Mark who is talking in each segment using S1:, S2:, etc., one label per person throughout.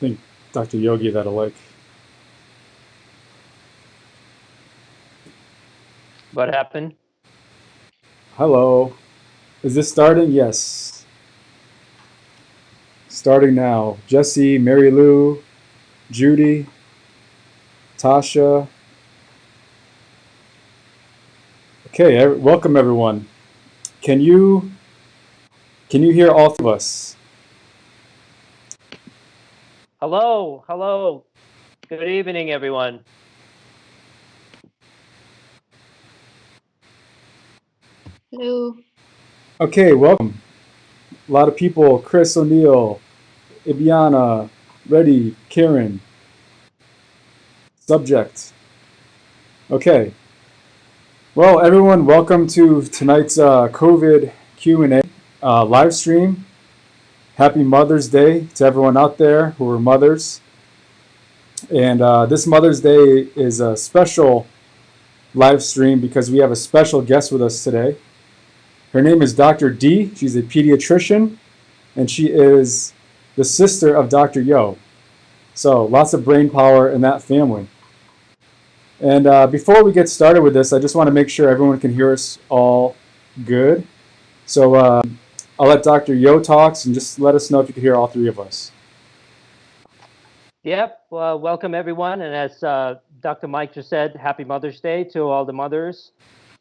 S1: think Dr. Yogi that'll like.
S2: What happened?
S1: Hello. Is this starting? Yes. Starting now. Jesse, Mary Lou, Judy, Tasha. Okay, welcome everyone. Can you hear all three of us?
S2: Hello, hello. Good evening, everyone.
S3: Hello.
S1: Okay, welcome. A lot of people. Chris O'Neill, Ibiana, Reddy, Karen. Subject. Okay. Well, everyone, welcome to tonight's COVID Q&A live stream. Happy Mother's Day to everyone out there who are mothers. And this Mother's Day is a special live stream because we have a special guest with us today. Her name is Dr. D. She's a pediatrician, and she is the sister of Dr. Yo. So lots of brain power in that family. And before we get started with this, I just want to make sure everyone can hear us all good. So I'll let Dr. Yo talk and just let us know if you can hear all three of us.
S2: Yep, well, welcome everyone. And as Dr. Mike just said, happy Mother's Day to all the mothers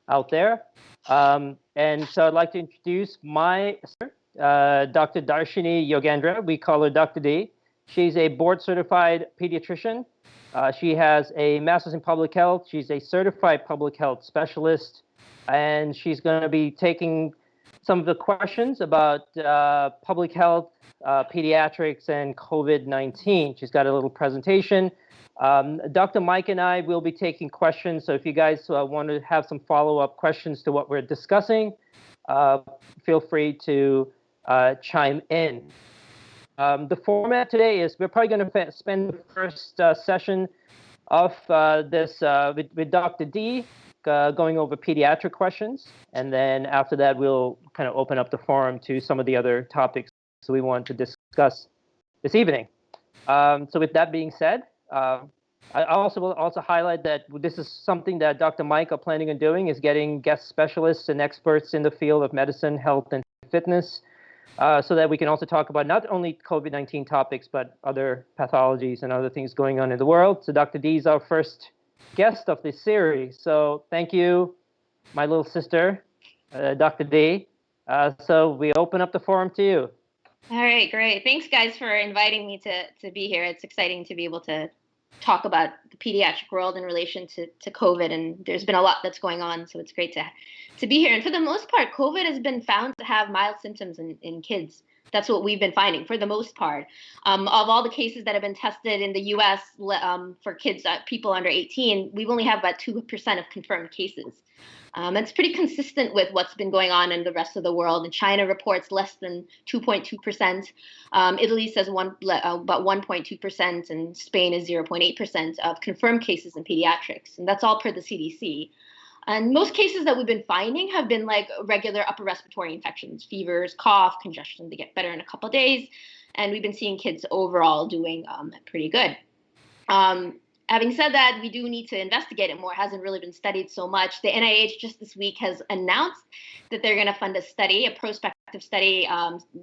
S2: out there. And so I'd like to introduce my sister, Dr. Dharshini Yogendra. We call her Dr. D. She's a board-certified pediatrician. She has a master's in public health. She's a certified public health specialist. And she's going to be taking some of the questions about public health, pediatrics, and COVID-19. She's got a little presentation. Dr. Mike and I will be taking questions. So if you guys want to have some follow-up questions to what we're discussing, feel free to chime in. The format today is we're probably going to spend the first session of this with Dr. D going over pediatric questions. And then after that, we'll kind of open up the forum to some of the other topics we want to discuss this evening. So with that being said, I also will highlight that this is something that Dr. Mike are planning on doing, is getting guest specialists and experts in the field of medicine, health, and fitness, so that we can also talk about not only COVID-19 topics, but other pathologies and other things going on in the world. So Dr. D is our first guest of this series. So thank you, my little sister, Dr. D. So we open up the forum to you.
S3: All right, great. Thanks, guys, for inviting me to be here. It's exciting to be able to talk about the pediatric world in relation to COVID, and there's been a lot that's going on, so it's great to be here. And for the most part, COVID has been found to have mild symptoms in kids. That's what we've been finding for the most part. Of all the cases that have been tested in the U.S. For kids, people under 18, we've only have about 2% of confirmed cases. That's pretty consistent with what's been going on in the rest of the world. And China reports less than 2.2%. Italy says about 1.2%, and Spain is 0.8% of confirmed cases in pediatrics. And that's all per the CDC. And most cases that we've been finding have been like regular upper respiratory infections, fevers, cough, congestion. They get better in a couple of days. And we've been seeing kids overall doing pretty good. Having said that, we do need to investigate it more. It hasn't really been studied so much. The NIH just this week has announced that they're going to fund a study, a prospective study,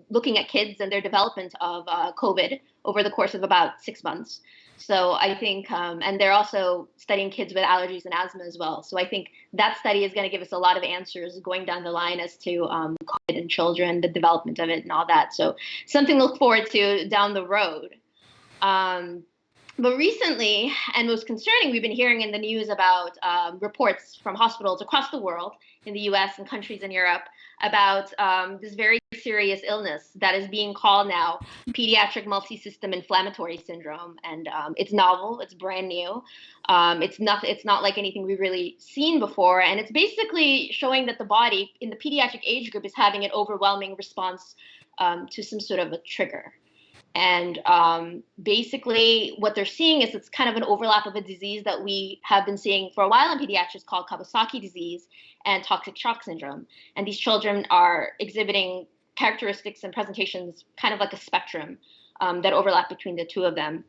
S3: looking at kids and their development of COVID over the course of about 6 months. So I think, and they're also studying kids with allergies and asthma as well. So I think that study is going to give us a lot of answers going down the line as to COVID in children, the development of it and all that. So something to look forward to down the road. But recently, and most concerning, we've been hearing in the news about reports from hospitals across the world, in the US and countries in Europe, about this very serious illness that is being called now pediatric multisystem inflammatory syndrome. And it's novel, it's brand new. It's not like anything we've really seen before. And it's basically showing that the body in the pediatric age group is having an overwhelming response to some sort of a trigger. And basically what they're seeing is it's kind of an overlap of a disease that we have been seeing for a while in pediatrics called Kawasaki disease and toxic shock syndrome. And these children are exhibiting characteristics and presentations kind of like a spectrum. that overlap between the two of them.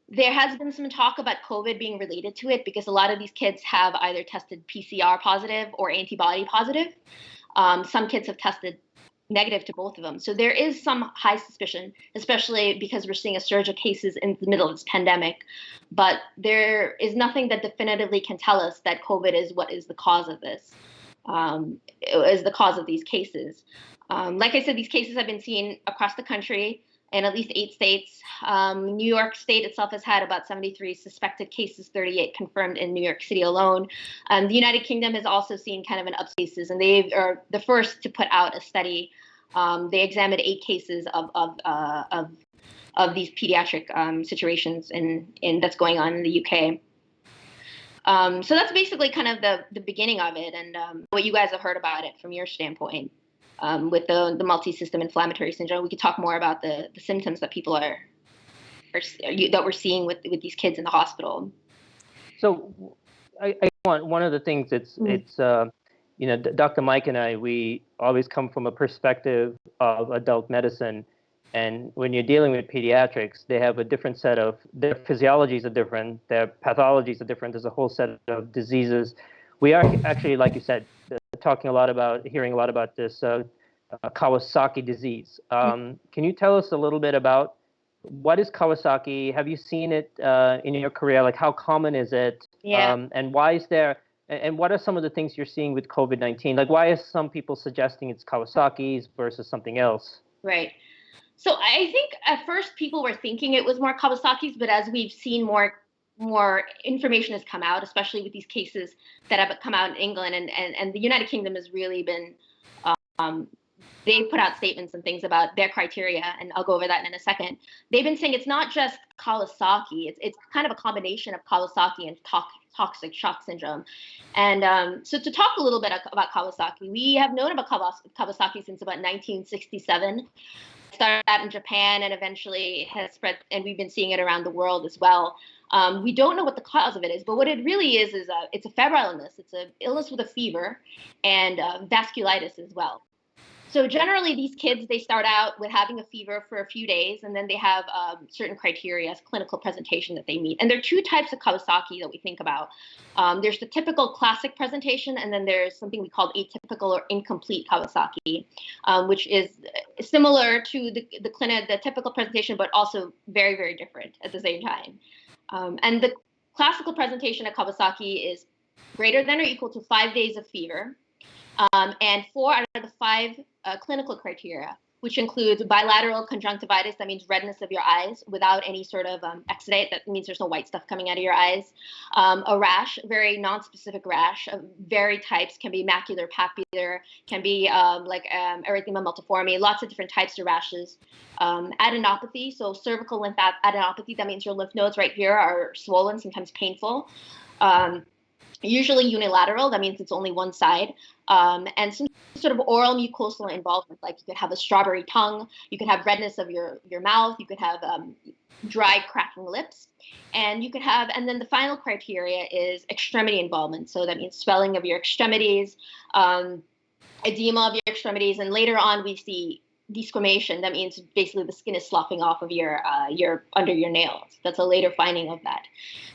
S3: There has been some talk about COVID being related to it because a lot of these kids have either tested PCR positive or antibody positive. Some kids have tested negative to both of them. So there is some high suspicion, especially because we're seeing a surge of cases in the middle of this pandemic. But there is nothing that definitively can tell us that COVID is what is the cause of this, is the cause of these cases. Like I said, these cases have been seen across the country in at least 8 states. New York State itself has had about 73 suspected cases, 38 confirmed in New York City alone. The United Kingdom has also seen kind of an uptick in cases, and they are the first to put out a study. They examined 8 cases of these pediatric situations in that's going on in the UK. So that's basically kind of the beginning of it, and what you guys have heard about it from your standpoint. With the multi-system inflammatory syndrome, we could talk more about the symptoms that people that we're seeing with these kids in the hospital.
S2: So, I want one of the things it's Dr. Mike and I, we always come from a perspective of adult medicine, and when you're dealing with pediatrics, they have a different set of their physiologies are different, their pathologies are different. There's a whole set of diseases. We are actually, like you said, hearing a lot about this Kawasaki disease. Can you tell us a little bit about what is Kawasaki? Have you seen it in your career? Like, how common is it?
S3: Yeah.
S2: And why is there? And what are some of the things you're seeing with COVID-19? Like, why are some people suggesting it's Kawasaki's versus something else?
S3: Right. So I think at first people were thinking it was more Kawasaki's, but as we've seen more information has come out, especially with these cases that have come out in England and the United Kingdom has really been, they put out statements and things about their criteria, and I'll go over that in a second. They've been saying it's not just Kawasaki, it's kind of a combination of Kawasaki and toxic shock syndrome. And so to talk a little bit about Kawasaki, we have known about Kawasaki since about 1967. Started out in Japan and eventually has spread, and we've been seeing it around the world as well. We don't know what the cause of it is, but what it really is it's a febrile illness. It's an illness with a fever and vasculitis as well. So generally, these kids, they start out with having a fever for a few days, and then they have certain criteria as clinical presentation that they meet. And there are 2 types of Kawasaki that we think about. There's the typical classic presentation, and then there's something we call atypical or incomplete Kawasaki, which is similar to the typical presentation, but also very, very different at the same time. And the classical presentation of Kawasaki is greater than or equal to 5 days of fever, and 4 out of the 5 clinical criteria, which includes bilateral conjunctivitis, that means redness of your eyes without any sort of exudate, that means there's no white stuff coming out of your eyes, a rash, very non-specific rash of varied types, can be macular, papular, can be erythema multiforme, lots of different types of rashes, adenopathy, so cervical lymph adenopathy, that means your lymph nodes right here are swollen, sometimes painful, usually unilateral, that means it's only one side, and some sort of oral mucosal involvement, like you could have a strawberry tongue, you could have redness of your mouth, you could have dry cracking lips, and you could have, and then the final criteria is extremity involvement, so that means swelling of your extremities, edema of your extremities, and later on we see desquamation. That means basically the skin is sloughing off of your under your nails. That's a later finding of that.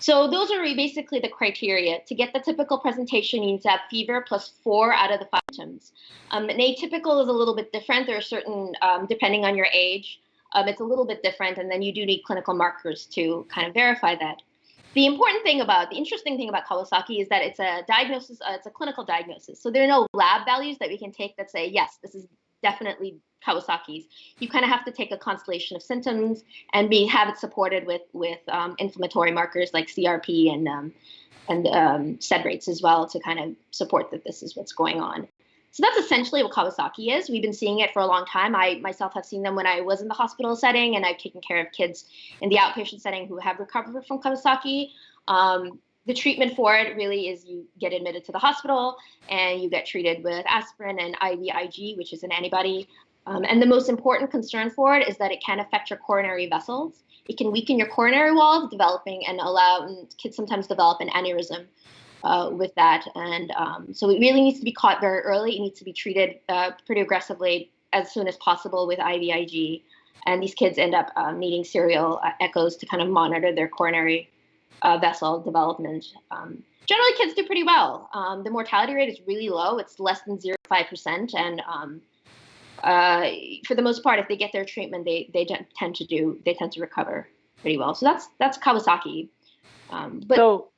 S3: So those are basically the criteria. To get the typical presentation, you need to have fever plus 4 out of the 5 symptoms. An atypical is a little bit different. There are certain, depending on your age, it's a little bit different, and then you do need clinical markers to kind of verify that. The interesting thing about Kawasaki is that it's a diagnosis, it's a clinical diagnosis. So there are no lab values that we can take that say, yes, this is definitely Kawasaki's. You kind of have to take a constellation of symptoms and have it supported with inflammatory markers like CRP and SED rates as well to kind of support that this is what's going on. So that's essentially what Kawasaki is. We've been seeing it for a long time. I myself have seen them when I was in the hospital setting, and I've taken care of kids in the outpatient setting who have recovered from Kawasaki. The treatment for it really is you get admitted to the hospital and you get treated with aspirin and IVIG, which is an antibody. And the most important concern for it is that it can affect your coronary vessels. It can weaken your coronary walls, developing and kids sometimes develop an aneurysm with that. And so it really needs to be caught very early. It needs to be treated pretty aggressively as soon as possible with IVIG. And these kids end up needing serial echoes to kind of monitor their coronary vessel development. Generally, kids do pretty well. The mortality rate is really low. It's less than 0.5%. And for the most part, if they get their treatment, they tend to recover pretty well. So that's Kawasaki. But
S2: so,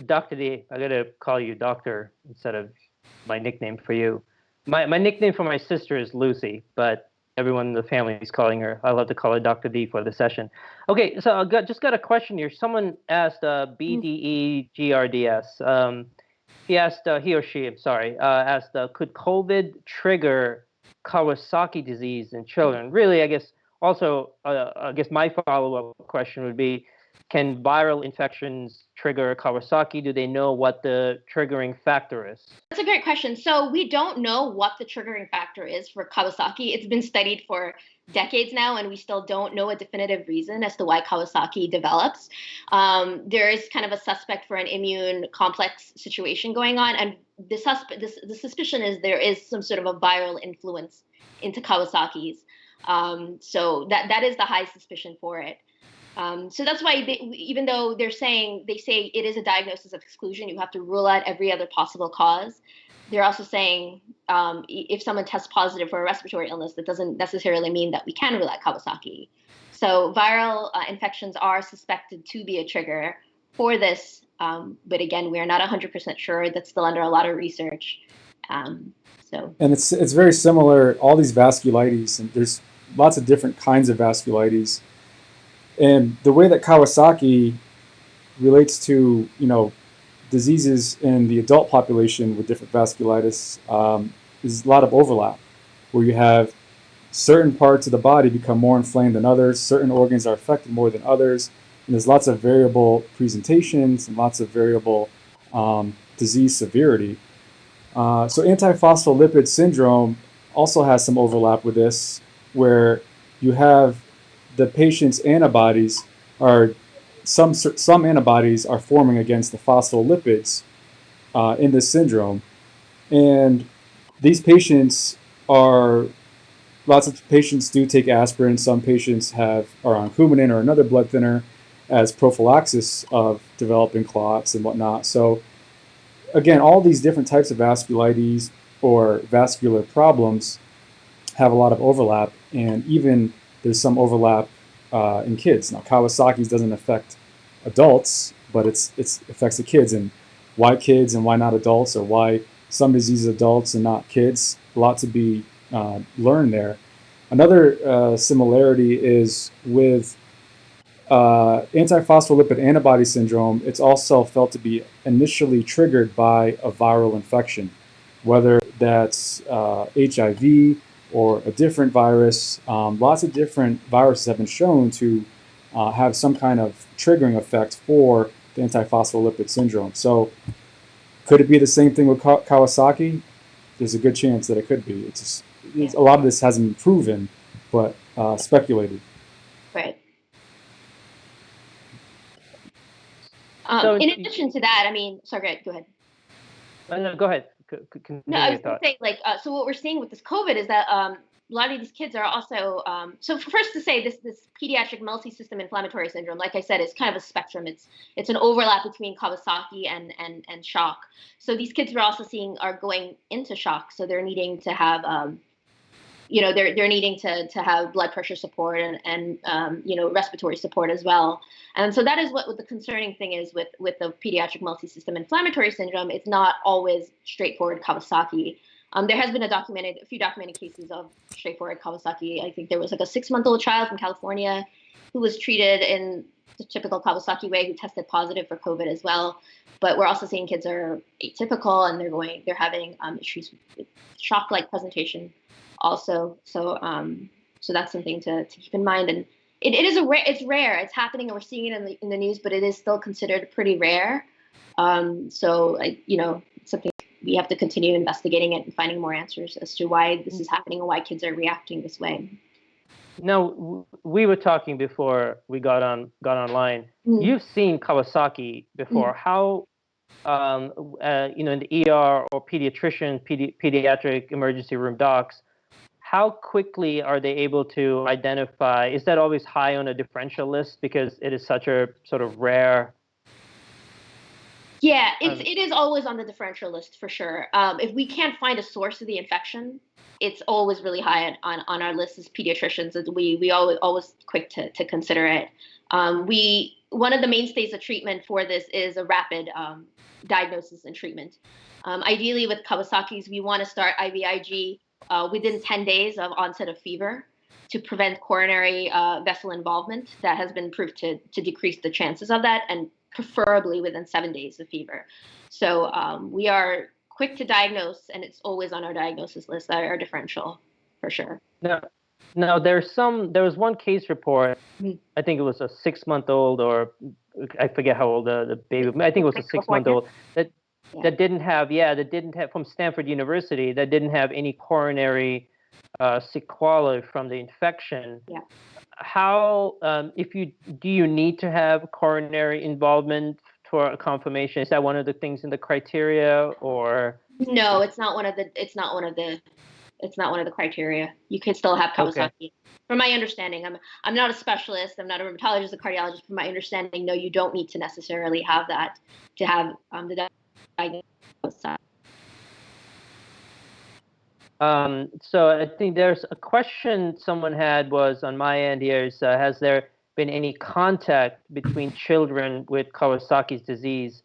S2: Dr. D, I gotta call you doctor instead of my nickname for you. My nickname for my sister is Lucy, but everyone in the family is calling her. I love to call her Dr. D for the session. Okay, so just got a question here. Someone asked BDEGRDS. He asked, he or she, I'm sorry, asked, could COVID trigger Kawasaki disease in children? Really, I guess also, I guess my follow-up question would be, can viral infections trigger Kawasaki? Do they know what the triggering factor is?
S3: That's a great question. So we don't know what the triggering factor is for Kawasaki. It's been studied for decades now, and we still don't know a definitive reason as to why Kawasaki develops. There is kind of a suspect for an immune complex situation going on, and the suspicion is there is some sort of a viral influence into Kawasaki's. So that is the high suspicion for it. So that's why even though they say it is a diagnosis of exclusion, you have to rule out every other possible cause. They're also saying if someone tests positive for a respiratory illness, that doesn't necessarily mean that we can rule out Kawasaki. So viral infections are suspected to be a trigger for this. But again, we are not 100% sure. That's still under a lot of research. And
S1: it's very similar, all these vasculitis, and there's lots of different kinds of vasculitis. And the way that Kawasaki relates to, diseases in the adult population with different vasculitis is a lot of overlap, where you have certain parts of the body become more inflamed than others, certain organs are affected more than others, and there's lots of variable presentations and lots of variable disease severity. So antiphospholipid syndrome also has some overlap with this, where you have the patient's antibodies are some antibodies are forming against the phospholipids in this syndrome, and these patients lots of patients do take aspirin. Some patients are on Coumadin or another blood thinner as prophylaxis of developing clots and whatnot. So again, all these different types of vasculitis or vascular problems have a lot of overlap, and even there's some overlap in kids. Now, Kawasaki's doesn't affect adults, but it affects the kids. And why kids and why not adults, or why some diseases adults and not kids? A lot to be learned there. Another similarity is with antiphospholipid antibody syndrome. It's also felt to be initially triggered by a viral infection, whether that's HIV or a different virus. Lots of different viruses have been shown to have some kind of triggering effect for the antiphospholipid syndrome. So could it be the same thing with Kawasaki? There's a good chance that it could be. A lot of this hasn't been proven, but speculated.
S3: Right.
S2: So
S3: in addition to that, sorry, go ahead.
S2: No, go ahead.
S3: No, I was going to say, so what we're seeing with this COVID is that a lot of these kids are also, so first to say this pediatric multi-system inflammatory syndrome, like I said, is kind of a spectrum. It's an overlap between Kawasaki and shock. So these kids we're also seeing are going into shock. So they're needing to have, they're needing to have blood pressure support and respiratory support as well. And so that is what the concerning thing is with the pediatric multi-system inflammatory syndrome. It's not always straightforward Kawasaki. There has been a few documented cases of straightforward Kawasaki. I think there was like a 6-month-old child from California who was treated in the typical Kawasaki way, who tested positive for COVID as well. But we're also seeing kids are atypical, and they're having issues with shock-like presentation also. So that's something to keep in mind. And it's rare. It's happening, and we're seeing it in the news, but it is still considered pretty rare. It's something we have to continue investigating it and finding more answers as to why this is happening and why kids are reacting this way.
S2: Now, we were talking before we got online. You've seen Kawasaki before. How, in the ER or pediatrician, pediatric emergency room docs, how quickly are they able to identify? Is that always high on a differential list because it is such a sort of rare?
S3: Yeah, it is always on the differential list for sure. If we can't find a source of the infection, it's always really high on our list as pediatricians. We always quick to consider it. One of the mainstays of treatment for this is a rapid diagnosis and treatment. Ideally, with Kawasaki's, we want to start IVIG within 10 days of onset of fever to prevent coronary vessel involvement. That has been proved to decrease the chances of that, and preferably within 7 days of fever. So we are quick to diagnose, and it's always on our diagnosis list, our differential, for sure.
S2: Now there was one case report, I think it was a 6-month-old, or I forget how old the baby, I think it was a 6-month-old, that didn't have from Stanford University, that didn't have any coronary sequelae from the infection.
S3: Yeah.
S2: How, do you need to have coronary involvement for a confirmation? Is that one of the things in the criteria, or?
S3: No, it's not one of the criteria. You can still have Kawasaki. Okay. From my understanding, I'm not a specialist. I'm not a rheumatologist, a cardiologist. From my understanding, no, you don't need to necessarily have that to have the diagnosis.
S2: So I think there's a question someone had was on my end here is, has there been any contact between children with Kawasaki's disease?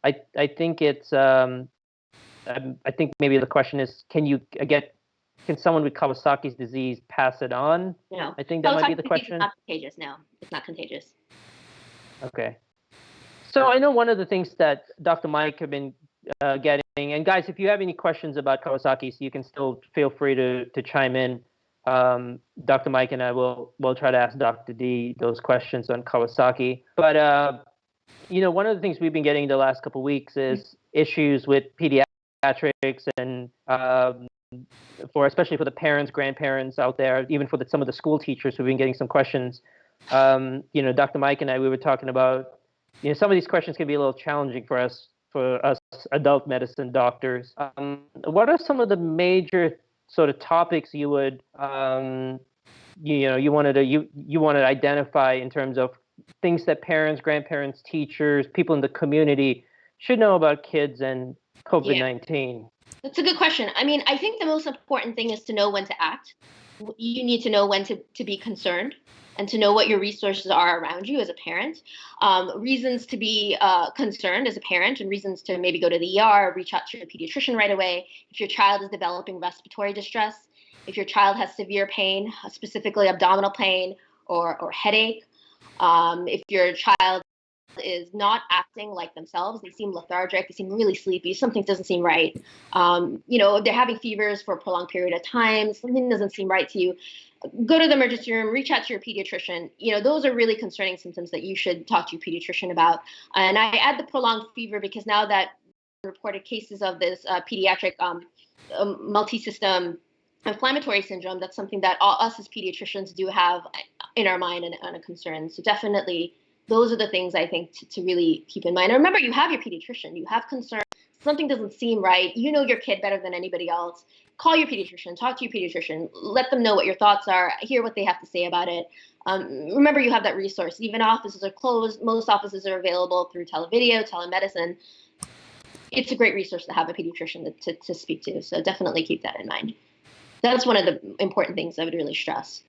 S2: I think it's, I think maybe the question is, can someone with Kawasaki's disease pass it on?
S3: No.
S2: I think that might be the question.
S3: It's not contagious. No, it's not contagious.
S2: Okay. So I know one of the things that Dr. Mike have been getting, and guys, if you have any questions about Kawasaki's, you can still feel free to chime in. Dr. Mike and I will try to ask Dr. D those questions on Kawasaki. But one of the things we've been getting the last couple of weeks is issues with pediatrics, and especially for the parents, grandparents out there, even for some of the school teachers who've been getting some questions. Dr. Mike and I, we were talking about, some of these questions can be a little challenging for us adult medicine doctors. What are some of the major sort of topics you would, you want to identify in terms of things that parents, grandparents, teachers, people in the community should know about kids and COVID-19?
S3: Yeah. That's a good question. I mean, I think the most important thing is to know when to act. You need to know when to be concerned, and to know what your resources are around you as a parent. Reasons to be concerned as a parent, and reasons to maybe go to the ER, reach out to your pediatrician right away. If your child is developing respiratory distress, if your child has severe pain, specifically abdominal pain or headache, if your child is not acting like themselves, they seem lethargic, they seem really sleepy, something doesn't seem right. They're having fevers for a prolonged period of time, something doesn't seem right to you. Go to the emergency room, reach out to your pediatrician. Those are really concerning symptoms that you should talk to your pediatrician about. And I add the prolonged fever because now that reported cases of this pediatric multi-system inflammatory syndrome, that's something that all us as pediatricians do have in our mind and a concern. So definitely, those are the things I think to really keep in mind. And remember, you have your pediatrician, you have concerns, something doesn't seem right, you know your kid better than anybody else. Call your pediatrician, talk to your pediatrician, let them know what your thoughts are, hear what they have to say about it. Remember, you have that resource. Even offices are closed, most offices are available through televideo, telemedicine. It's a great resource to have a pediatrician to speak to, so definitely keep that in mind. That's one of the important things I would really stress.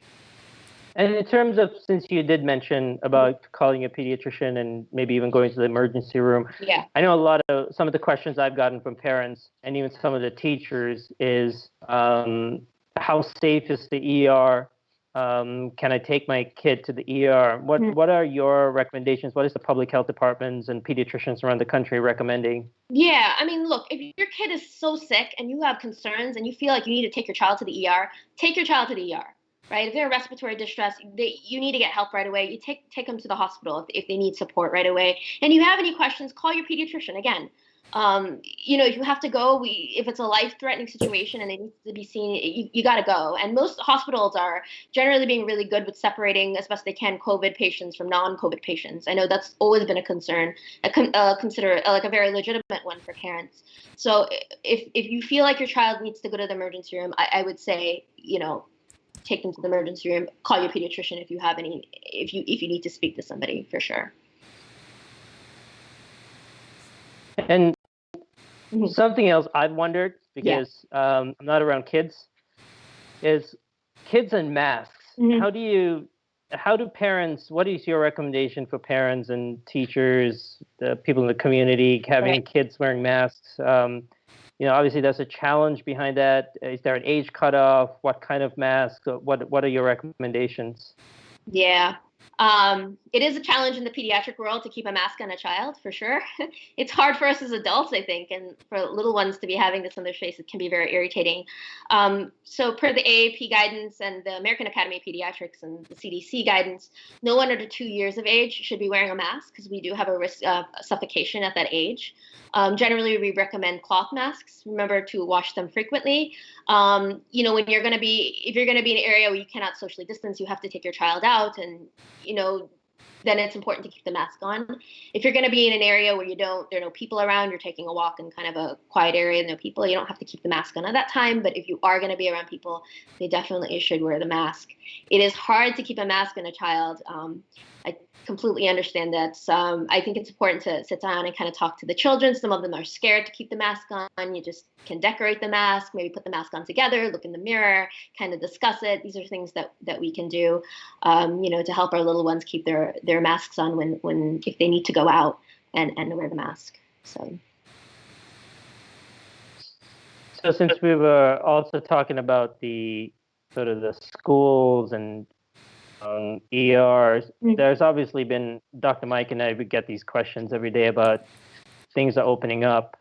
S2: And in terms of, since you did mention about calling a pediatrician and maybe even going to the emergency room,
S3: yeah,
S2: I know some of the questions I've gotten from parents and even some of the teachers is, how safe is the ER? Can I take my kid to the ER? What are your recommendations? What is the public health departments and pediatricians around the country recommending?
S3: Yeah, I mean, look, if your kid is so sick and you have concerns and you feel like you need to take your child to the ER, take your child to the ER. Right? If they're in respiratory distress, you need to get help right away. You take them to the hospital if they need support right away. And you have any questions, call your pediatrician. Again, If you have to go, if it's a life-threatening situation and it needs to be seen, you got to go. And most hospitals are generally being really good with separating as best they can COVID patients from non-COVID patients. I know that's always been a concern, consider like a very legitimate one for parents. So if you feel like your child needs to go to the emergency room, I would say, take them to the emergency room. Call your pediatrician if you have any, if you need to speak to somebody, for sure.
S2: And something else I've wondered, because I'm not around kids, is kids and masks. How do parents, what is your recommendation for parents and teachers, the people in the community, having kids wearing masks? Obviously there's a challenge behind that. Is there an age cutoff? What kind of mask? What are your recommendations?
S3: Yeah. It is a challenge in the pediatric world to keep a mask on a child, for sure. It's hard for us as adults, I think, and for little ones to be having this on their face, it can be very irritating. So per the AAP guidance and the American Academy of Pediatrics and the CDC guidance, no one under 2 years of age should be wearing a mask because we do have a risk of suffocation at that age. Generally, we recommend cloth masks. Remember to wash them frequently. When if you're going to be in an area where you cannot socially distance, you have to take your child out, and then it's important to keep the mask on. If you're going to be in an area where there are no people around, you're taking a walk in kind of a quiet area, no people, you don't have to keep the mask on at that time. But if you are going to be around people, they definitely should wear the mask. It is hard to keep a mask on a child. I completely understand that. I think it's important to sit down and kind of talk to the children. Some of them are scared to keep the mask on. You just can decorate the mask, maybe put the mask on together, look in the mirror, kind of discuss it. These are things that we can do, to help our little ones keep their masks on if they need to go out and wear the mask. So
S2: since we were also talking about the sort of the schools and ERs, there's obviously been, Dr. Mike and I would get these questions every day about things are opening up,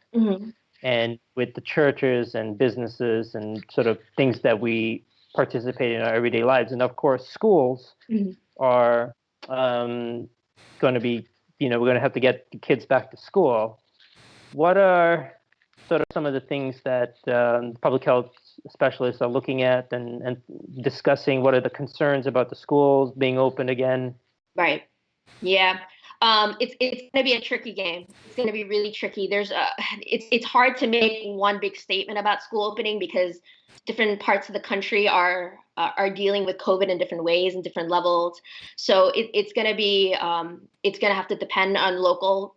S2: and with the churches and businesses and sort of things that we participate in our everyday lives. And of course, schools are going to be, we're going to have to get the kids back to school. What are sort of some of the things that public health specialists are looking at and discussing? What are the concerns about the schools being open again?
S3: Right. Yeah. It's going to be a tricky game. It's going to be really tricky. It's hard to make one big statement about school opening because different parts of the country are dealing with COVID in different ways and different levels. So it's going to have to depend on local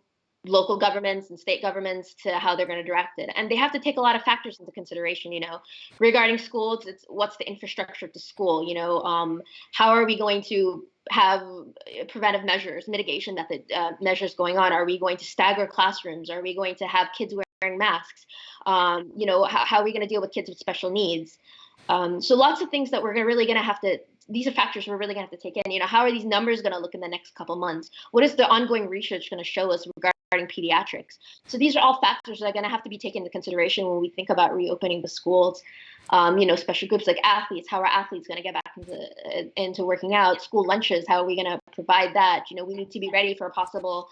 S3: governments and state governments to how they're going to direct it. And they have to take a lot of factors into consideration, regarding schools. It's what's the infrastructure of the school, how are we going to have preventive measures, mitigation method measures going on? Are we going to stagger classrooms? Are we going to have kids wearing masks? How are we going to deal with kids with special needs? So lots of things that these are factors we're really going to have to take in. How are these numbers going to look in the next couple months? What is the ongoing research going to show us regarding pediatrics? So these are all factors that are going to have to be taken into consideration when we think about reopening the schools. Special groups like athletes. How are athletes going to get back into working out? School lunches. How are we going to provide that? We need to be ready for possible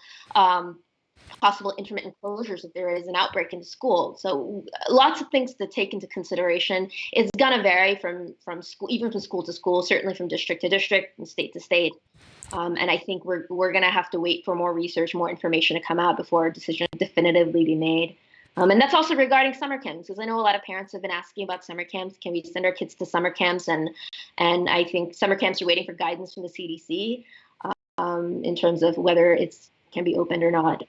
S3: intermittent closures if there is an outbreak in the school. So lots of things to take into consideration. It's going to vary from school, even from school to school, certainly from district to district and state to state. And I think we're going to have to wait for more research, more information to come out before a decision definitively be made. And that's also regarding summer camps, because I know a lot of parents have been asking about summer camps. Can we send our kids to summer camps? And I think summer camps are waiting for guidance from the CDC in terms of whether it's can be opened or not.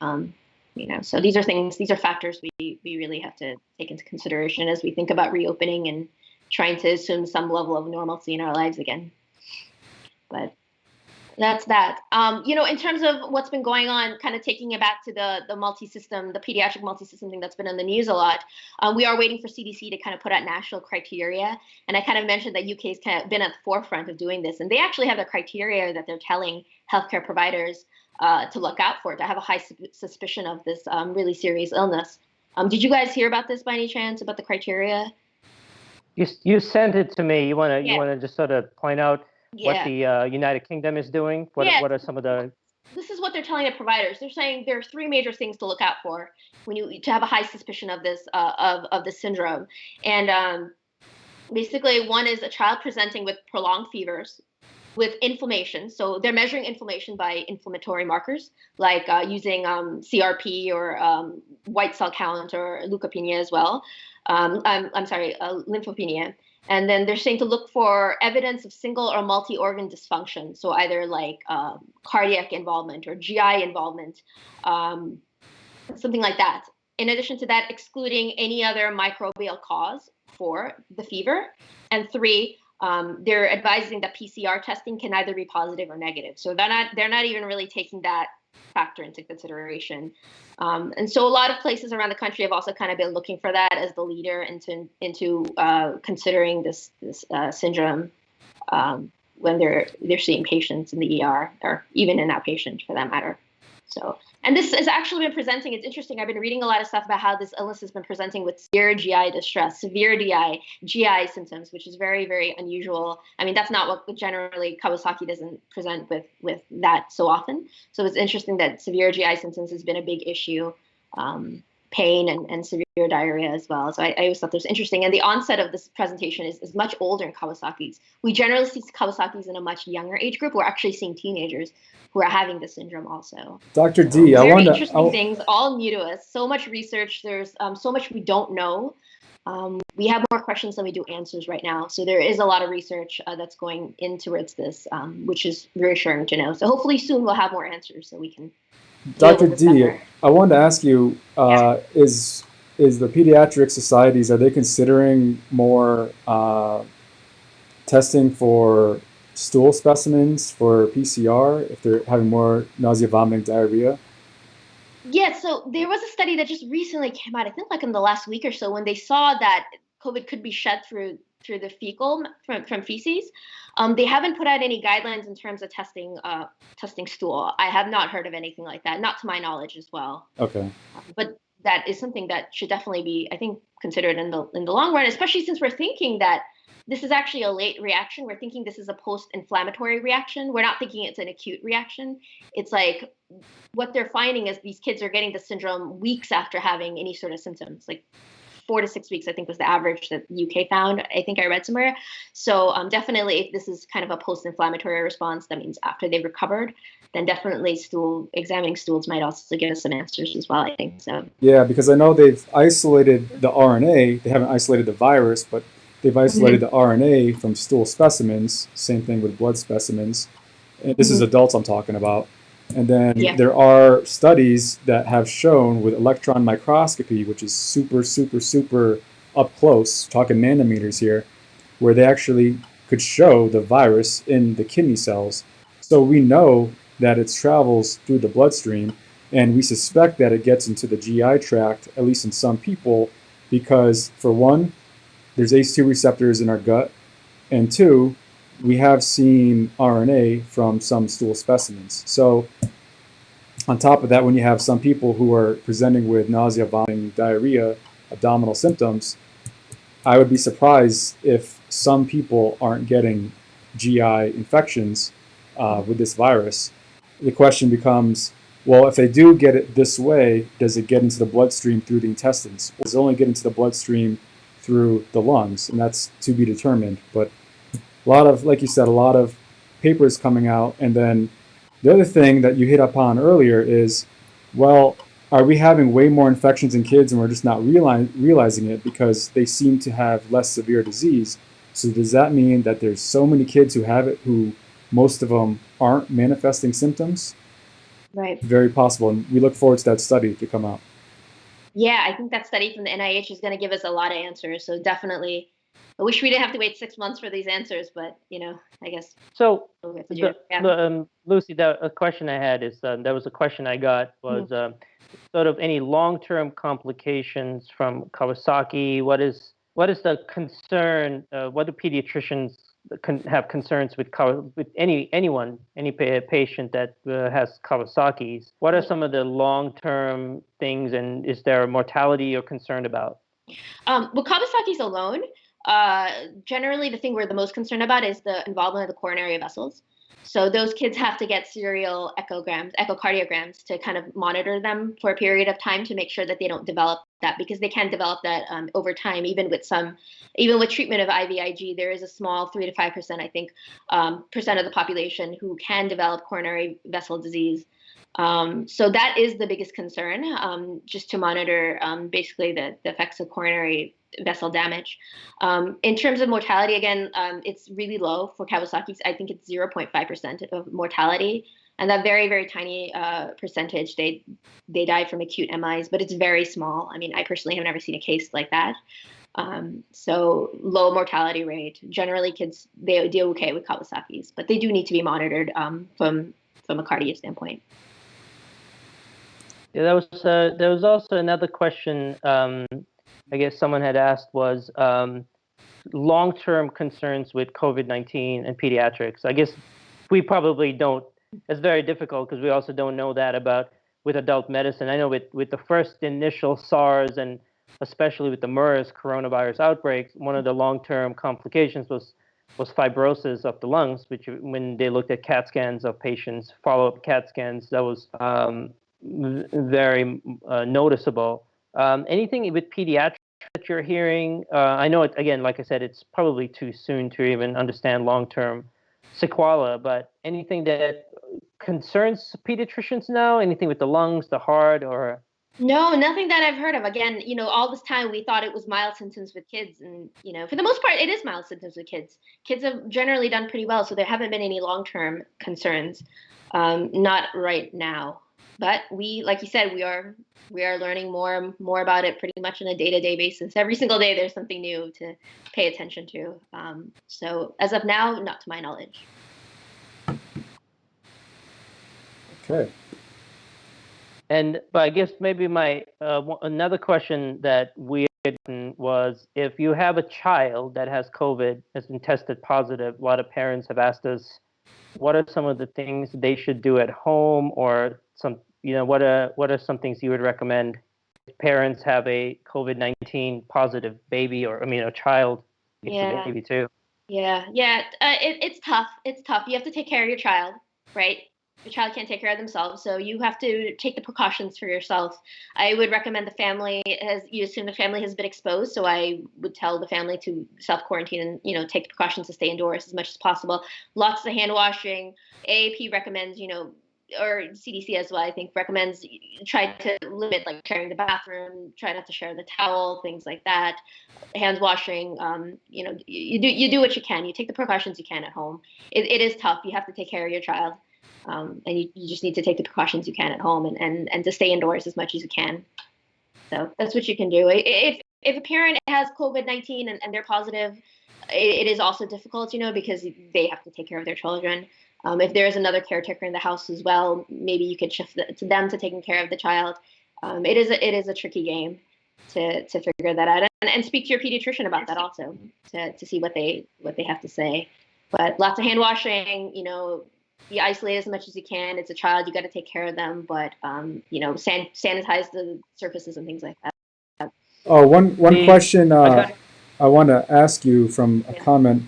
S3: So these are factors we really have to take into consideration as we think about reopening and trying to assume some level of normalcy in our lives again. But that's that. In terms of what's been going on, kind of taking it back to the multi-system, the pediatric multi-system thing that's been in the news a lot, we are waiting for CDC to kind of put out national criteria. And I kind of mentioned that UK's kind of been at the forefront of doing this. And they actually have a criteria that they're telling healthcare providers to look out for, to have a high suspicion of this really serious illness. Did you guys hear about this by any chance, about the criteria?
S2: You sent it to me. You want to just sort of point out what the United Kingdom is doing? What are some of the
S3: this is what they're telling the providers. They're saying there are three major things to look out for when to have a high suspicion of this of this syndrome. And basically, one is a child presenting with prolonged fevers, with inflammation. So they're measuring inflammation by inflammatory markers, like using CRP or white cell count or leukopenia as well. I'm sorry, lymphopenia. And then they're saying to look for evidence of single or multi-organ dysfunction. So either like cardiac involvement or GI involvement, something like that. In addition to that, excluding any other microbial cause for the fever. And three, they're advising that PCR testing can either be positive or negative. So they're not even really taking that factor into consideration. And so a lot of places around the country have also kind of been looking for that as the leader into considering this syndrome when they're seeing patients in the ER or even an outpatient for that matter. So, and this has actually been presenting. It's interesting. I've been reading a lot of stuff about how this illness has been presenting with severe GI distress, severe GI symptoms, which is very, very unusual. I mean, that's not what generally Kawasaki doesn't present with that so often. So it's interesting that severe GI symptoms has been a big issue, pain and severe diarrhea as well. So I always thought that was interesting. And the onset of this presentation is much older in Kawasaki's. We generally see Kawasaki's in a much younger age group. We're actually seeing teenagers who are having the syndrome also.
S1: Dr. D, I
S3: very
S1: want to.
S3: interesting things, all new to us. So much research. There's so much we don't know. We have more questions than we do answers right now. So there is a lot of research that's going in towards this, which is reassuring to know. So hopefully soon we'll have more answers so we can.
S1: Dr. D, I wanted to ask you, is the pediatric societies, are they considering more testing for stool specimens for PCR if they're having more nausea, vomiting, diarrhea?
S3: Yeah, so there was a study that just recently came out, I think like in the last week or so, when they saw that COVID could be shed through the fecal from feces. They haven't put out any guidelines in terms of testing stool. I have not heard of anything like that, not to my knowledge as well.
S1: Okay.
S3: But that is something that should definitely be, I think, considered in the long run, especially since we're thinking that this is actually a late reaction. We're thinking this is a post-inflammatory reaction. We're not thinking it's an acute reaction. It's like what they're finding is these kids are getting the syndrome weeks after having any sort of symptoms, like 4 to 6 weeks, I think was the average that the UK found. I think I read somewhere. So definitely if this is kind of a post-inflammatory response, that means after they've recovered, then definitely examining stools might also give us some answers as well, I think. So
S1: yeah, because I know they've isolated the RNA. They haven't isolated the virus, but they've isolated the RNA from stool specimens. Same thing with blood specimens. And this is adults I'm talking about. And then there are studies that have shown with electron microscopy, which is super, super, super up close, talking nanometers here, where they actually could show the virus in the kidney cells. So we know that it travels through the bloodstream, and we suspect that it gets into the GI tract, at least in some people, because for one, there's ACE2 receptors in our gut, and two, we have seen RNA from some stool specimens. So on top of that, when you have some people who are presenting with nausea, vomiting, diarrhea, abdominal symptoms, I would be surprised if some people aren't getting GI infections with this virus. The question becomes, well, if they do get it this way, does it get into the bloodstream through the intestines? Or does it only get into the bloodstream through the lungs? And that's to be determined. But a lot of, like you said, a lot of papers coming out. And then the other thing that you hit upon earlier is, well, are we having way more infections in kids and we're just not realizing it because they seem to have less severe disease? So does that mean that there's so many kids who have it who most of them aren't manifesting symptoms?
S3: Right.
S1: Very possible. And we look forward to that study to come out.
S3: Yeah, I think that study from the NIH is going to give us a lot of answers. So definitely, I wish we didn't have to wait 6 months for these answers, but I guess.
S2: So, Lucy, a question I had is there was a question I got was sort of any long-term complications from Kawasaki. What is the concern? What do pediatricians have concerns with any patient that has Kawasaki's? What are some of the long-term things, and is there a mortality you're concerned about?
S3: With Kawasaki's alone, generally the thing we're the most concerned about is the involvement of the coronary vessels. So those kids have to get serial echocardiograms to kind of monitor them for a period of time to make sure that they don't develop that, because they can develop that over time, even with treatment of IVIG. There is a small 3 to 5%, I think, percent of the population who can develop coronary vessel disease. So that is the biggest concern, just to monitor basically the effects of coronary vessel damage. In terms of mortality, again, it's really low for Kawasaki's. I think it's 0.5% of mortality, and that very, very tiny percentage, they die from acute MIs, but it's very small. I mean, I personally have never seen a case like that. So low mortality rate. Generally, kids, they do okay with Kawasaki's, but they do need to be monitored from a cardio standpoint.
S2: Yeah, there was also another question. I guess someone had asked was long-term concerns with COVID-19 and pediatrics. I guess we probably don't. It's very difficult because we also don't know that about with adult medicine. I know with the first initial SARS and especially with the MERS coronavirus outbreaks, one of the long-term complications was fibrosis of the lungs, which when they looked at CAT scans of patients, follow-up CAT scans, that was very noticeable. Anything with pediatrics that you're hearing? I know, again, like I said, it's probably too soon to even understand long-term sequelae, but anything that concerns pediatricians now? Anything with the lungs, the heart, or?
S3: No, nothing that I've heard of. Again, all this time we thought it was mild symptoms with kids, and for the most part, it is mild symptoms with kids. Kids have generally done pretty well, so there haven't been any long-term concerns. Not right now. But like you said, we are learning more about it pretty much on a day-to-day basis. Every single day, there's something new to pay attention to. So as of now, not to my knowledge.
S1: Okay.
S2: But I guess maybe my another question that we had was, if you have a child that has COVID, has been tested positive, a lot of parents have asked us, what are some of the things they should do at home, or what are some things you would recommend if parents have a COVID-19 positive baby, or a child? It's a baby too.
S3: Yeah. It's tough. It's tough. You have to take care of your child, right? Your child can't take care of themselves, so you have to take the precautions for yourself. I would recommend you assume the family has been exposed, so I would tell the family to self-quarantine and, take the precautions to stay indoors as much as possible. Lots of hand washing. AAP recommends, or CDC as well, I think, recommends try to limit like sharing the bathroom, try not to share the towel, things like that. Hand washing, you do what you can. You take the precautions you can at home. It is tough. You have to take care of your child. And you just need to take the precautions you can at home and to stay indoors as much as you can. So that's what you can do. If a parent has COVID-19 and they're positive, it is also difficult, because they have to take care of their children. If there's another caretaker in the house as well, maybe you could shift to them to taking care of the child. It is a tricky game to figure that out, and speak to your pediatrician about that also to see what they have to say. But lots of hand washing, be isolated as much as you can. It's a child, you got to take care of them, but sanitize the surfaces and things like that.
S1: Oh, one question I want to ask you from a comment.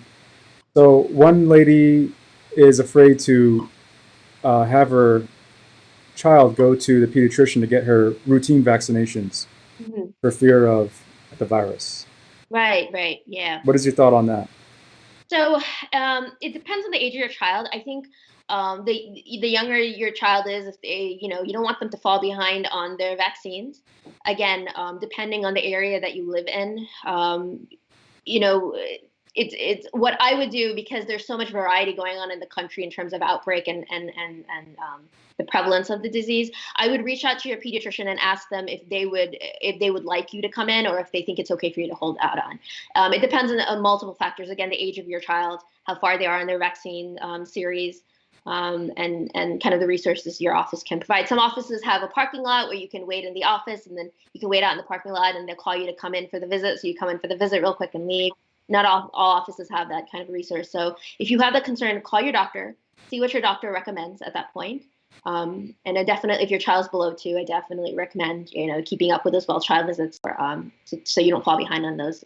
S1: So one lady is afraid to have her child go to the pediatrician to get her routine vaccinations for fear of the virus.
S3: Right, yeah.
S1: What is your thought on that?
S3: So it depends on the age of your child. I think the younger your child is, if they, you don't want them to fall behind on their vaccines. Again, depending on the area that you live in, it's what I would do, because there's so much variety going on in the country in terms of outbreak and the prevalence of the disease. I would reach out to your pediatrician and ask them if they would like you to come in, or if they think it's okay for you to hold out on. It depends on multiple factors. Again, the age of your child, how far they are in their vaccine series, and kind of the resources your office can provide. Some offices have a parking lot where you can wait in the office, and then you can wait out in the parking lot, and they'll call you to come in for the visit. So you come in for the visit real quick and leave. Not all offices have that kind of resource. So if you have that concern, call your doctor, see what your doctor recommends at that point. And I definitely, if your child's below 2, I definitely recommend, keeping up with those well child visits, so you don't fall behind on those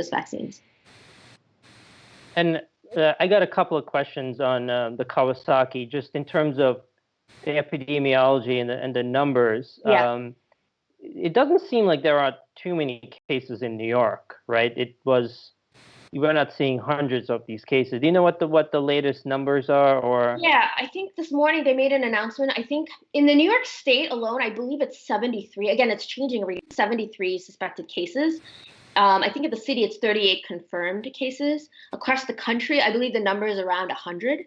S3: vaccines.
S2: And I got a couple of questions on the Kawasaki, just in terms of the epidemiology and the numbers.
S3: Yeah.
S2: It doesn't seem like there are too many cases in New York, right? We're not seeing hundreds of these cases. Do you know what the latest numbers are, or?
S3: Yeah, I think this morning they made an announcement. I think in the New York State alone, I believe it's 73. Again, it's changing every 73 suspected cases. I think in the city it's 38 confirmed cases. Across the country, I believe the number is around 100.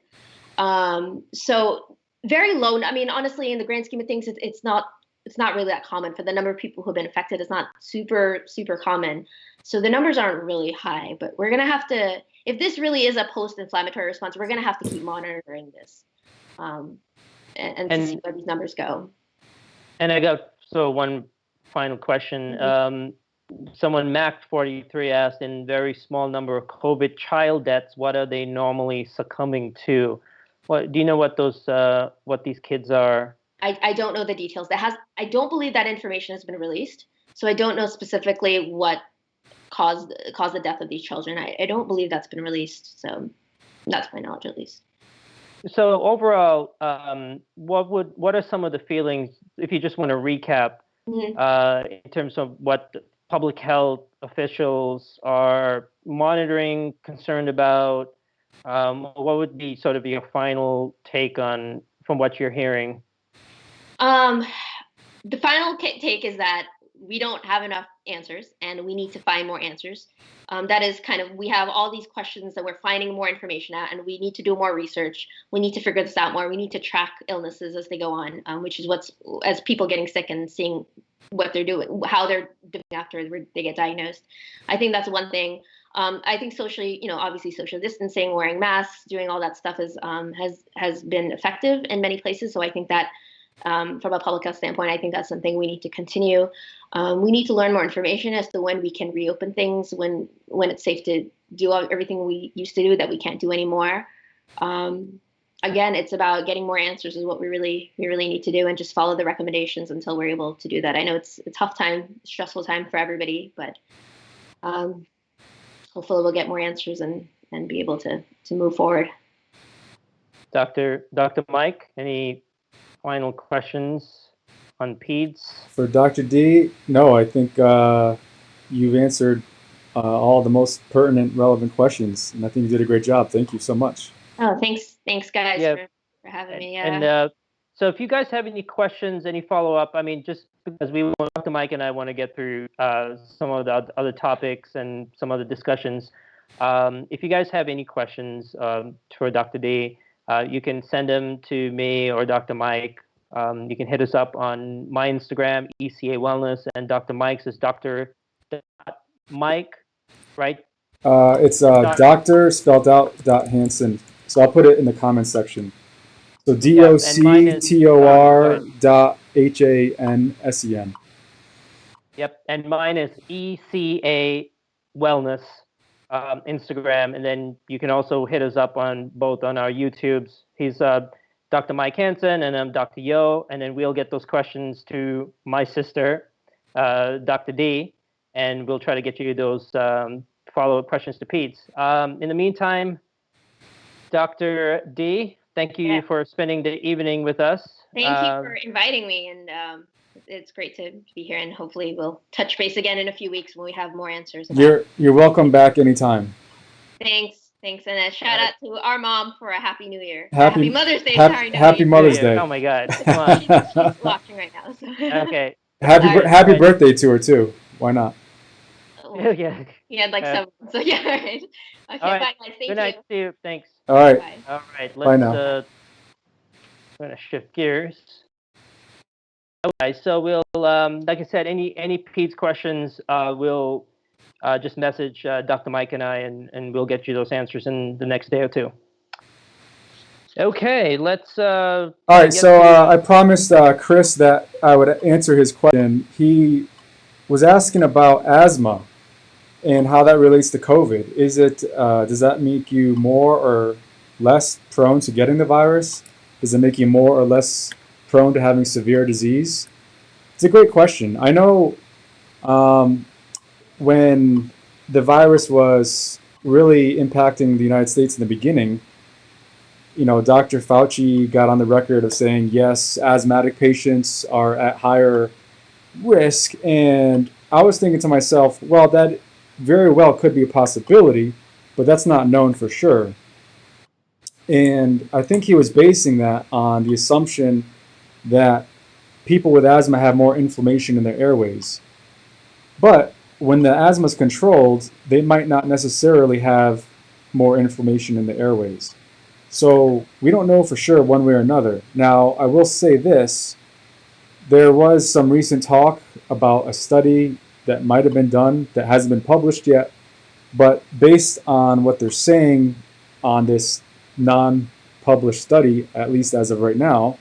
S3: So very low. I mean, honestly, in the grand scheme of things, it's not really that common. For the number of people who've been affected, it's not super common. So the numbers aren't really high. But we're gonna have to, if this really is a post-inflammatory response, we're gonna have to keep monitoring this, and to see where these numbers go.
S2: And I got one final question.
S3: Mm-hmm.
S2: Someone Mac43 asked, in very small number of COVID child deaths, what are they normally succumbing to? What do you know what these kids are?
S3: I don't know the details. I don't believe that information has been released. So I don't know specifically what caused the death of these children. I don't believe that's been released. So that's my knowledge, at least.
S2: So overall, what are some of the feelings, if you just want to recap, in terms of what public health officials are monitoring, concerned about? What would be sort of your final take on from what you're hearing?
S3: The final take is that we don't have enough answers, and we need to find more answers. That is kind of, we have all these questions that we're finding more information at, and we need to do more research. We need to figure this out more. We need to track illnesses as they go on, which is as people getting sick and seeing what they're doing, how they're doing after they get diagnosed. I think that's one thing. I think socially, obviously social distancing, wearing masks, doing all that stuff has been effective in many places. So I think that from a public health standpoint, I think that's something we need to continue. We need to learn more information as to when we can reopen things, when it's safe to do everything we used to do that we can't do anymore. Again, it's about getting more answers is what we really need to do, and just follow the recommendations until we're able to do that. I know it's a tough time, stressful time for everybody, but hopefully we'll get more answers and be able to move forward.
S2: Dr. Mike, any final questions on PEDS?
S1: For Dr. D, no, I think you've answered all the most pertinent, relevant questions, and I think you did a great job. Thank you so much.
S3: Oh, thanks guys for having me.
S2: And so if you guys have any questions, any follow-up, I mean, just because Dr. Mike and I want to get through some of the other topics and some other discussions, if you guys have any questions for Dr. D, you can send them to me or Dr. Mike. You can hit us up on my Instagram, ECA Wellness, and Dr. Mike's is Dr. Mike, right?
S1: It's doctor spelled out .Hansen. So I'll put it in the comments section. So DOCTOR.HANSEN.
S2: Yep, and mine is ECA Wellness Instagram, and then you can also hit us up on both on our YouTubes. He's Dr. Mike Hansen, and I'm Dr. Yo, and then we'll get those questions to my sister, Dr. D, and we'll try to get you those follow-up questions to PEDS. In the meantime, Dr. D, thank you for spending the evening with us.
S3: Thank you for inviting me, and it's great to be here, and hopefully we'll touch base again in a few weeks when we have more answers.
S1: You're welcome back anytime.
S3: Thanks, and a shout out to our mom for a Happy New Year.
S1: Happy
S3: Mother's Day.
S1: Happy Mother's Day.
S2: Oh my God, come on.
S3: She's watching right now. So.
S2: Okay.
S1: Happy birthday to her too. Why not?
S2: Oh, yeah.
S3: He had like 7. So yeah, all right. Okay,
S2: all right.
S3: bye guys. Thank you.
S2: Good night, Steve. Thanks.
S1: All right.
S3: Bye.
S2: All right.
S1: Bye
S2: Let's.
S1: now.
S2: I'm gonna shift gears. Okay, so we'll, like I said, any PEDS questions, we'll just message Dr. Mike and I, and we'll get you those answers in the next day or two. Okay, let's.
S1: All right, so I promised Chris that I would answer his question. He was asking about asthma and how that relates to COVID. Does that make you more or less prone to getting the virus? Does it make you more or less prone to having severe disease? It's a great question. I know when the virus was really impacting the United States in the beginning, Dr. Fauci got on the record of saying, yes, asthmatic patients are at higher risk. And I was thinking to myself, well, that very well could be a possibility, but that's not known for sure. And I think he was basing that on the assumption that people with asthma have more inflammation in their airways. But when the asthma is controlled, they might not necessarily have more inflammation in the airways. So we don't know for sure one way or another. Now, I will say this. There was some recent talk about a study that might have been done that hasn't been published yet, but based on what they're saying on this non-published study, at least as of right now,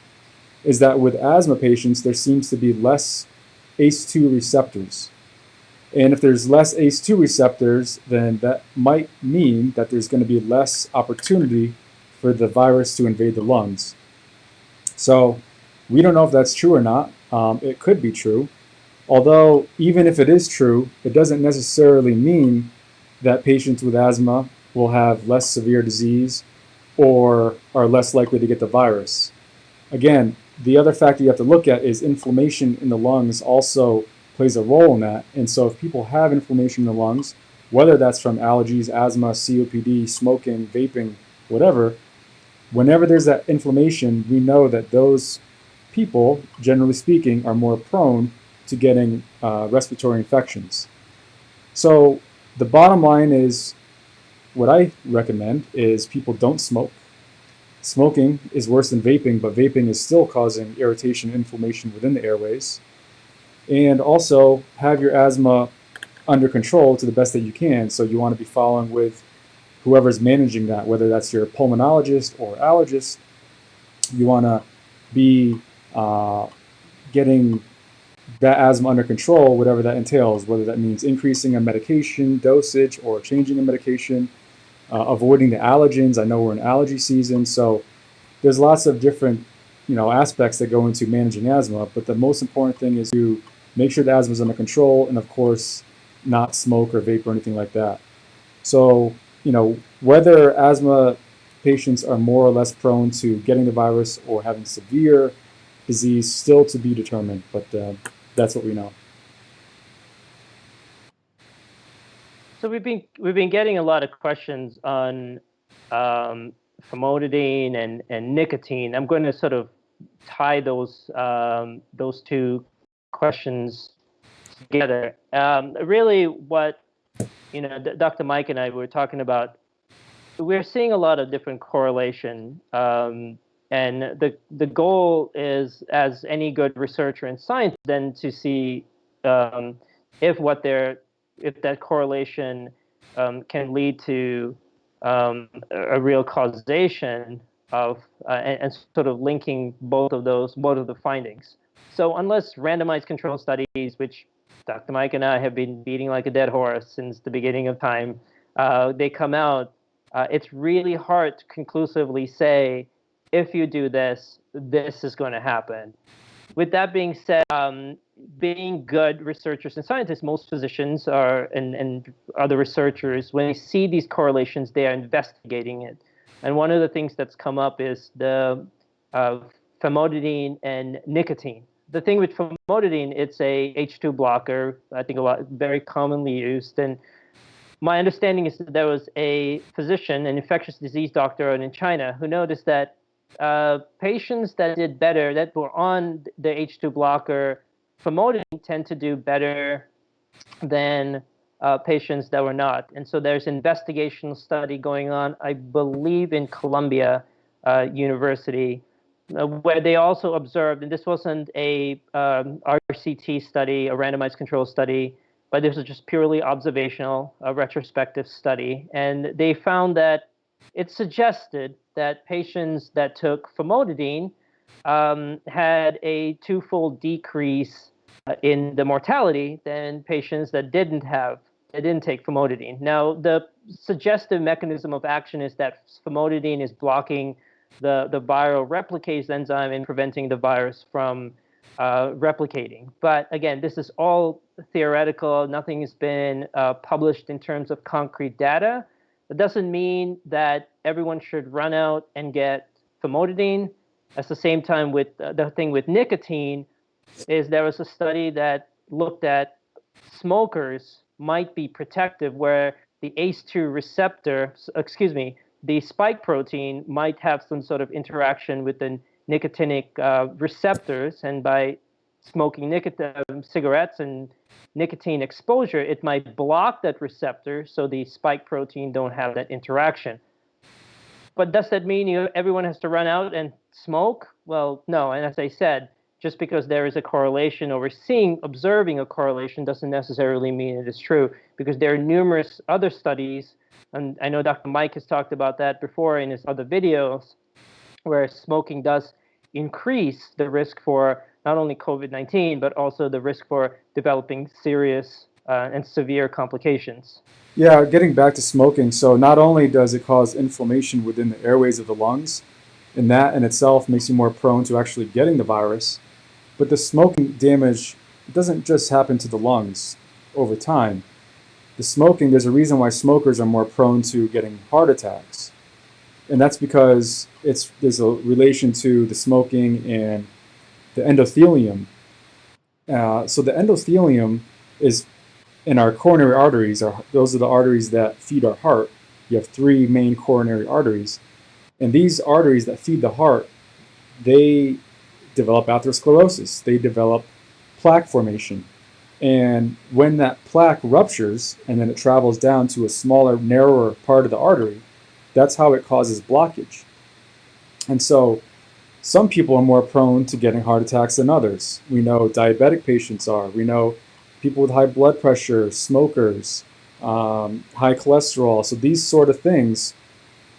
S1: is that with asthma patients, there seems to be less ACE2 receptors. And if there's less ACE2 receptors, then that might mean that there's going to be less opportunity for the virus to invade the lungs. So we don't know if that's true or not. It could be true. Although, even if it is true, it doesn't necessarily mean that patients with asthma will have less severe disease or are less likely to get the virus. Again, the other factor you have to look at is inflammation in the lungs also plays a role in that. And so if people have inflammation in the lungs, whether that's from allergies, asthma, COPD, smoking, vaping, whatever, whenever there's that inflammation, we know that those people, generally speaking, are more prone to getting respiratory infections. So the bottom line is, what I recommend is people don't smoke. Smoking is worse than vaping, but vaping is still causing irritation and inflammation within the airways. And also have your asthma under control to the best that you can. So you want to be following with whoever's managing that, whether that's your pulmonologist or allergist. You want to be getting that asthma under control, whatever that entails, whether that means increasing a medication dosage or changing a medication, avoiding the allergens. I know we're in allergy season, so there's lots of different aspects that go into managing asthma, but the most important thing is to make sure the asthma is under control, and of course not smoke or vape or anything like that. So whether asthma patients are more or less prone to getting the virus or having severe disease, still to be determined, but that's what we know.
S2: So we've been getting a lot of questions on famotidine and nicotine. I'm going to sort of tie those two questions together. Really, what Dr. Mike and I were talking about, we're seeing a lot of different correlation, and the goal is, as any good researcher in science, then to see if that correlation can lead to a real causation of and sort of linking both of the findings. So unless randomized control studies, which Dr. Mike and I have been beating like a dead horse since the beginning of time, they come out, it's really hard to conclusively say, if you do this, this is going to happen. With that being said, being good researchers and scientists, most physicians are and other researchers, when they see these correlations, they are investigating it. And one of the things that's come up is the famotidine and nicotine. The thing with famotidine, it's a H2 blocker, I think very commonly used. And my understanding is that there was a physician, an infectious disease doctor in China, who noticed that patients that did better, that were on the H2 blocker, famotidine, tend to do better than patients that were not. And so there's an investigational study going on, I believe, in Columbia University, where they also observed, and this wasn't a RCT study, a randomized control study, but this was just purely observational, a retrospective study. And they found that it suggested that patients that took famotidine had a twofold decrease in the mortality than patients that didn't take famotidine. Now, the suggestive mechanism of action is that famotidine is blocking the viral replicase enzyme and preventing the virus from replicating. But again, this is all theoretical. Nothing has been published in terms of concrete data. It doesn't mean that everyone should run out and get famotidine. At the same time, with the thing with nicotine is there was a study that looked at smokers might be protective where the ACE2 receptor, excuse me, the spike protein might have some sort of interaction with the nicotinic receptors, and by smoking cigarettes and nicotine exposure, it might block that receptor so the spike protein don't have that interaction. But does that mean everyone has to run out and smoke? Well, no. And as I said, just because there is a correlation or observing a correlation doesn't necessarily mean it is true, because there are numerous other studies, and I know Dr. Mike has talked about that before in his other videos, where smoking does increase the risk for not only COVID-19, but also the risk for developing serious and severe complications.
S1: Yeah, getting back to smoking, so not only does it cause inflammation within the airways of the lungs, and that in itself makes you more prone to actually getting the virus, but the smoking damage doesn't just happen to the lungs over time. The smoking, there's a reason why smokers are more prone to getting heart attacks. And that's because there's a relation to the smoking and the endothelium. So the endothelium is in our coronary arteries. Those are the arteries that feed our heart. You have three main coronary arteries. And these arteries that feed the heart, they develop atherosclerosis. They develop plaque formation. And when that plaque ruptures and then it travels down to a smaller, narrower part of the artery, that's how it causes blockage. And so some people are more prone to getting heart attacks than others. We know diabetic patients are. We know people with high blood pressure, smokers, high cholesterol. So these sort of things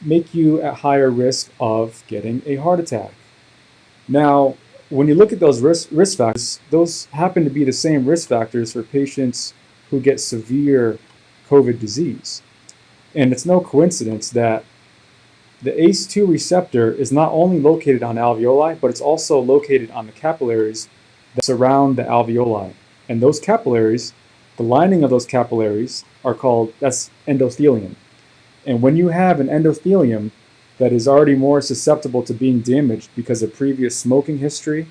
S1: make you at higher risk of getting a heart attack. Now, when you look at those risk factors, those happen to be the same risk factors for patients who get severe COVID disease. And it's no coincidence that the ACE2 receptor is not only located on alveoli, but it's also located on the capillaries that surround the alveoli. And those capillaries, the lining of those capillaries that's endothelium. And when you have an endothelium that is already more susceptible to being damaged because of previous smoking history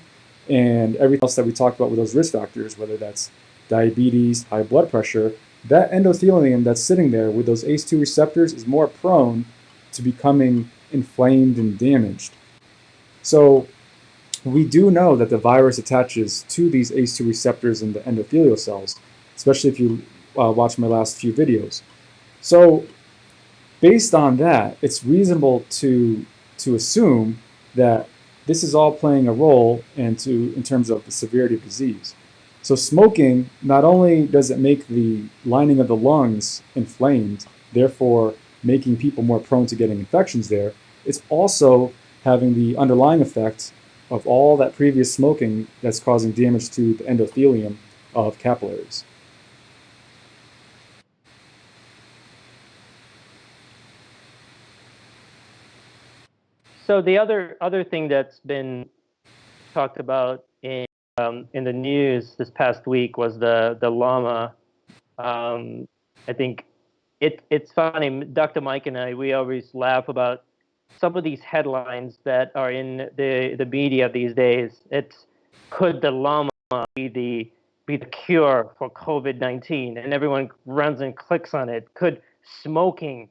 S1: and everything else that we talked about with those risk factors, whether that's diabetes, high blood pressure, that endothelium that's sitting there with those ACE2 receptors is more prone to becoming inflamed and damaged. So we do know that the virus attaches to these ACE2 receptors in the endothelial cells, especially if you watch my last few videos. So based on that, it's reasonable to assume that this is all playing a role in terms of the severity of disease. So smoking, not only does it make the lining of the lungs inflamed, therefore making people more prone to getting infections there, it's also having the underlying effect of all that previous smoking that's causing damage to the endothelium of capillaries.
S2: So the other thing that's been talked about in the news this past week was the llama. I think it's funny. Dr. Mike and I, we always laugh about some of these headlines that are in the media these days. It's, could the llama be the cure for COVID-19? And everyone runs and clicks on it. Could smoking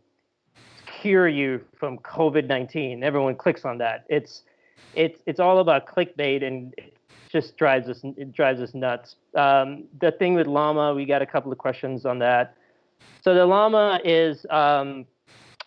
S2: cure you from COVID-19? Everyone clicks on that. It's all about clickbait, and it just drives us nuts. The thing with llama, we got a couple of questions on that. So the llama is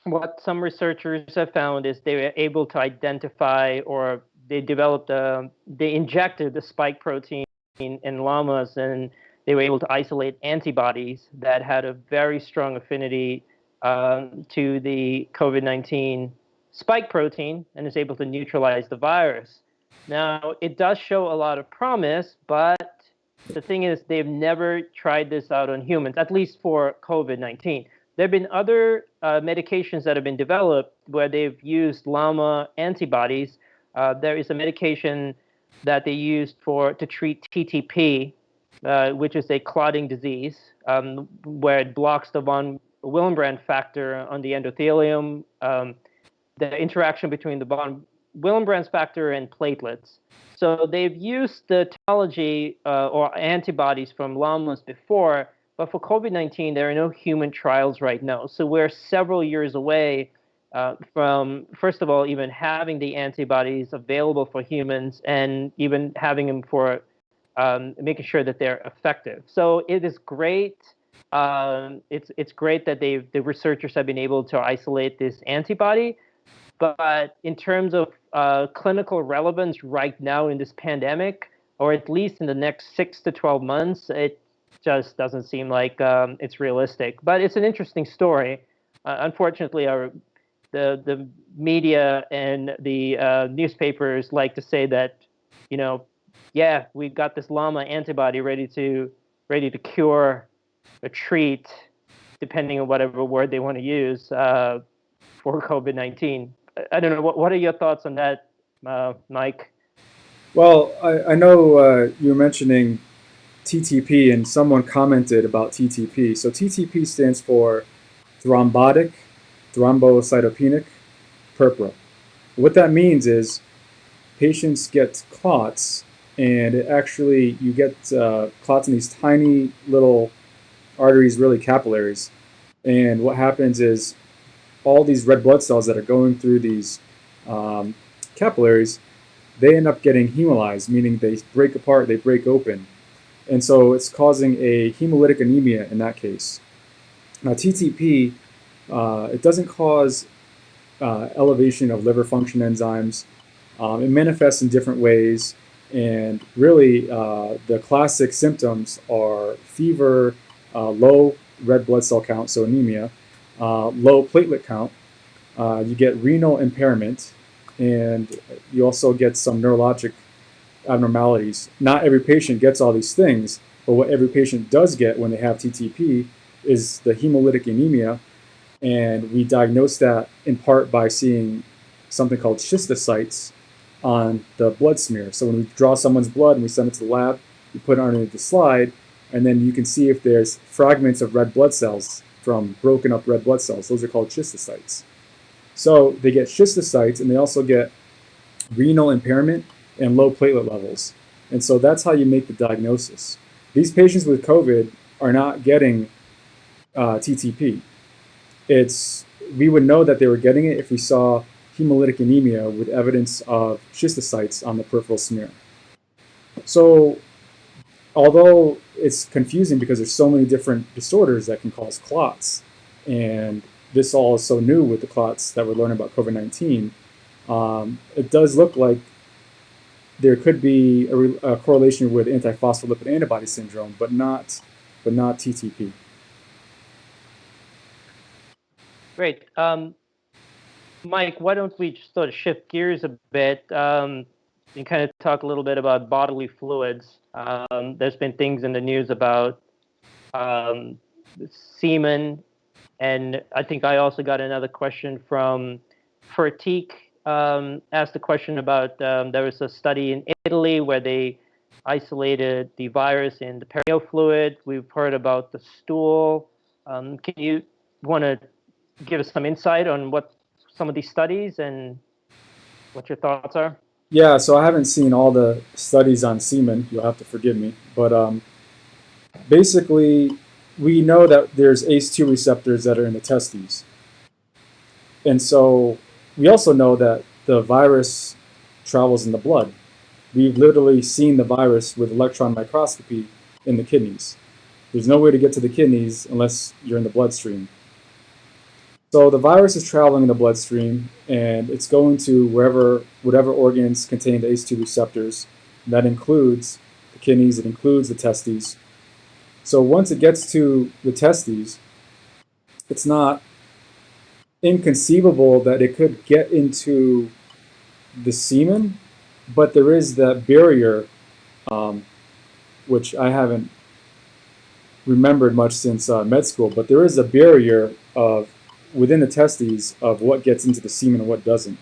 S2: what some researchers have found is they were able to identify, or they injected the spike protein in llamas, and they were able to isolate antibodies that had a very strong affinity to the COVID-19 spike protein and is able to neutralize the virus. Now, it does show a lot of promise, but the thing is they've never tried this out on humans, at least for COVID-19. There have been other medications that have been developed where they've used llama antibodies. There is a medication that they used to treat TTP, which is a clotting disease, where it blocks the Willebrand factor on the endothelium, the interaction between the von Willebrand factor and platelets. So they've used the technology or antibodies from llamas before, but for COVID-19, there are no human trials right now. So we're several years away from, first of all, even having the antibodies available for humans and even having them for making sure that they're effective. So it is great. It's great that the researchers have been able to isolate this antibody. But in terms of clinical relevance right now in this pandemic, or at least in the next 6 to 12 months, it just doesn't seem like it's realistic. But it's an interesting story. Unfortunately, the media and the newspapers like to say that, yeah, we've got this llama antibody ready to cure or treat, depending on whatever word they want to use, for COVID-19. I don't know. What are your thoughts on that, Mike?
S1: Well, I know you were mentioning TTP, and someone commented about TTP. So TTP stands for thrombotic, thrombocytopenic purpura. What that means is patients get clots, and you get clots in these tiny little arteries, really capillaries. And what happens is all these red blood cells that are going through these capillaries, they end up getting hemolyzed, meaning they break apart, they break open. And so it's causing a hemolytic anemia in that case. Now, TTP, it doesn't cause elevation of liver function enzymes. It manifests in different ways. And really, the classic symptoms are fever, low red blood cell count, so anemia, low platelet count. You get renal impairment, and you also get some neurologic abnormalities. Not every patient gets all these things, but what every patient does get when they have TTP is the hemolytic anemia, and we diagnose that in part by seeing something called schistocytes on the blood smear. So when we draw someone's blood and we send it to the lab, we put it underneath the slide, and then you can see if there's fragments of red blood cells from broken up red blood cells. Those are called schistocytes. So they get schistocytes, and they also get renal impairment and low platelet levels. And so that's how you make the diagnosis. These patients with COVID are not getting TTP. We would know that they were getting it if we saw hemolytic anemia with evidence of schistocytes on the peripheral smear. So although it's confusing because there's so many different disorders that can cause clots, and this all is so new with the clots that we're learning about COVID-19, it does look like there could be a correlation with antiphospholipid antibody syndrome, but not TTP.
S2: Great. Mike, why don't we sort of shift gears a bit and kind of talk a little bit about bodily fluids. There's been things in the news about semen, and I think I also got another question from Fertique. Asked a question about there was a study in Italy where they isolated the virus in the peritoneal fluid. We've heard about the stool. Can you want to give us some insight on what some of these studies and what your thoughts are?
S1: Yeah, so I haven't seen all the studies on semen. You'll have to forgive me. But basically, we know that there's ACE2 receptors that are in the testes. And so we also know that the virus travels in the blood. We've literally seen the virus with electron microscopy in the kidneys. There's no way to get to the kidneys unless you're in the bloodstream. So the virus is traveling in the bloodstream, and it's going to whatever organs contain the ACE2 receptors. And that includes the kidneys, it includes the testes. So once it gets to the testes, it's not inconceivable that it could get into the semen, but there is that barrier, which I haven't remembered much since med school, but there is a barrier within the testes of what gets into the semen and what doesn't.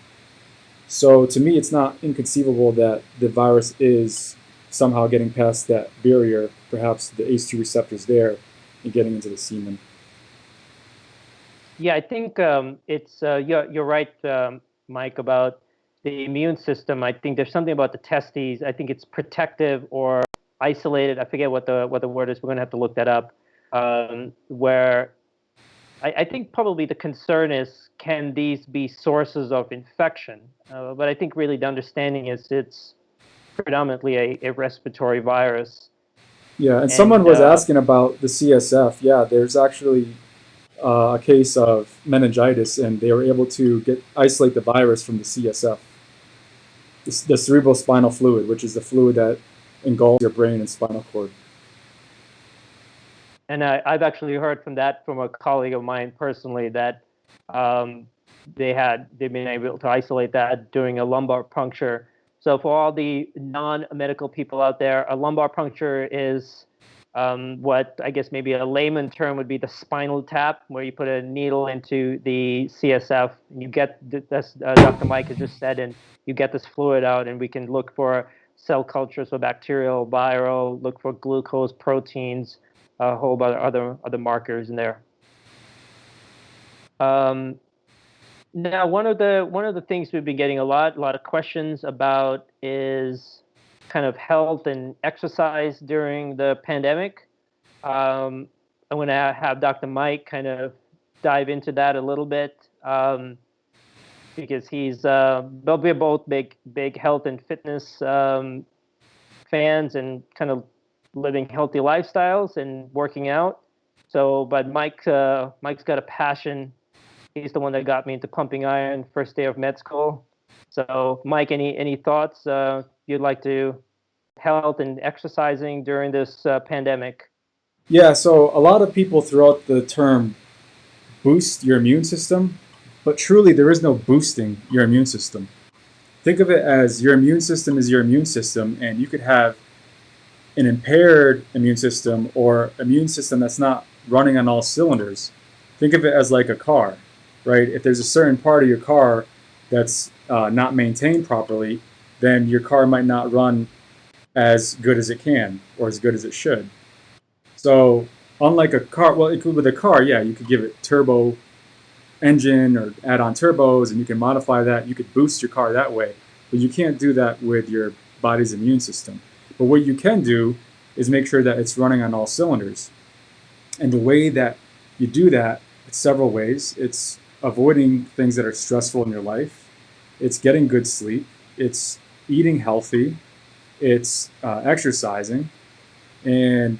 S1: So to me, it's not inconceivable that the virus is somehow getting past that barrier, perhaps the ACE2 receptors there, and getting into the semen.
S2: Yeah, I think you're right, Mike, about the immune system. I think there's something about the testes. I think it's protective or isolated. I forget what the word is. We're gonna have to look that up. Where I think probably the concern is, can these be sources of infection? But I think really the understanding is it's predominantly a respiratory virus.
S1: Yeah, and someone
S2: And
S1: was asking about the CSF. Yeah, there's actually a case of meningitis, and they were able to isolate the virus from the CSF, the cerebral spinal fluid, which is the fluid that engulfs your brain and spinal cord.
S2: And I've actually heard from a colleague of mine personally that um, they've been able to isolate that doing a lumbar puncture. So for all the non-medical people out there, a lumbar puncture is what I guess maybe a layman term would be the spinal tap, where you put a needle into the CSF and you get this. Dr. Mike has just said, and you get this fluid out, and we can look for cell cultures, so bacterial, viral, look for glucose, proteins, a whole bunch of other markers in there. Now, one of the things we've been getting a lot of questions about is kind of health and exercise during the pandemic. I'm going to have Dr. Mike kind of dive into that a little bit, because we're both big health and fitness fans and kind of living healthy lifestyles and working out. So, but Mike's got a passion. He's the one that got me into pumping iron first day of med school. So, Mike, any thoughts you'd like to health and exercising during this pandemic?
S1: Yeah, so a lot of people throw out the term boost your immune system, but truly there is no boosting your immune system. Think of it as your immune system is your immune system, and you could have an impaired immune system or immune system that's not running on all cylinders. Think of it as like a car, right? If there's a certain part of your car that's not maintained properly, then your car might not run as good as it can or as good as it should. So unlike a car, well, with a car, yeah, you could give it turbo engine or add on turbos, and you can modify that. You could boost your car that way, but you can't do that with your body's immune system. But what you can do is make sure that it's running on all cylinders. And the way that you do that, it's several ways. It's avoiding things that are stressful in your life. It's getting good sleep. It's eating healthy. It's exercising. And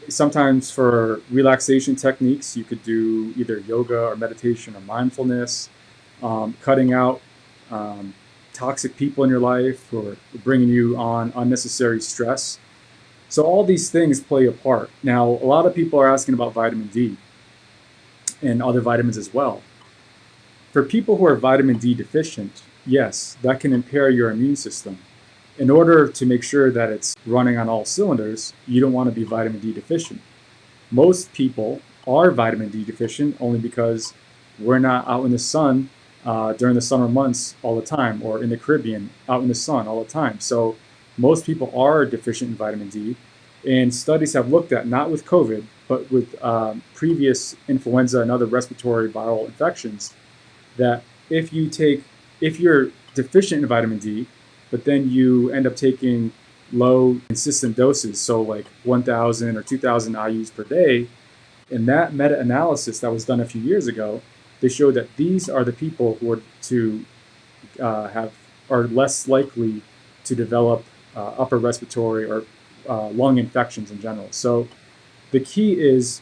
S1: sometimes for relaxation techniques, you could do either yoga or meditation or mindfulness, cutting out toxic people in your life or bringing you on unnecessary stress. So all these things play a part. Now, a lot of people are asking about vitamin D and other vitamins as well. For people who are vitamin D deficient, yes, that can impair your immune system. In order to make sure that it's running on all cylinders, you don't want to be vitamin D deficient. Most people are vitamin D deficient only because we're not out in the sun during the summer months all the time, or in the Caribbean out in the sun all the time. So most people are deficient in vitamin D, and studies have looked at, not with COVID, but with previous influenza and other respiratory viral infections, that if you're deficient in vitamin D, but then you end up taking low consistent doses, so like 1,000 or 2,000 IUs per day, in that meta-analysis that was done a few years ago, they showed that these are the people who are less likely to develop upper respiratory or lung infections in general. So the key is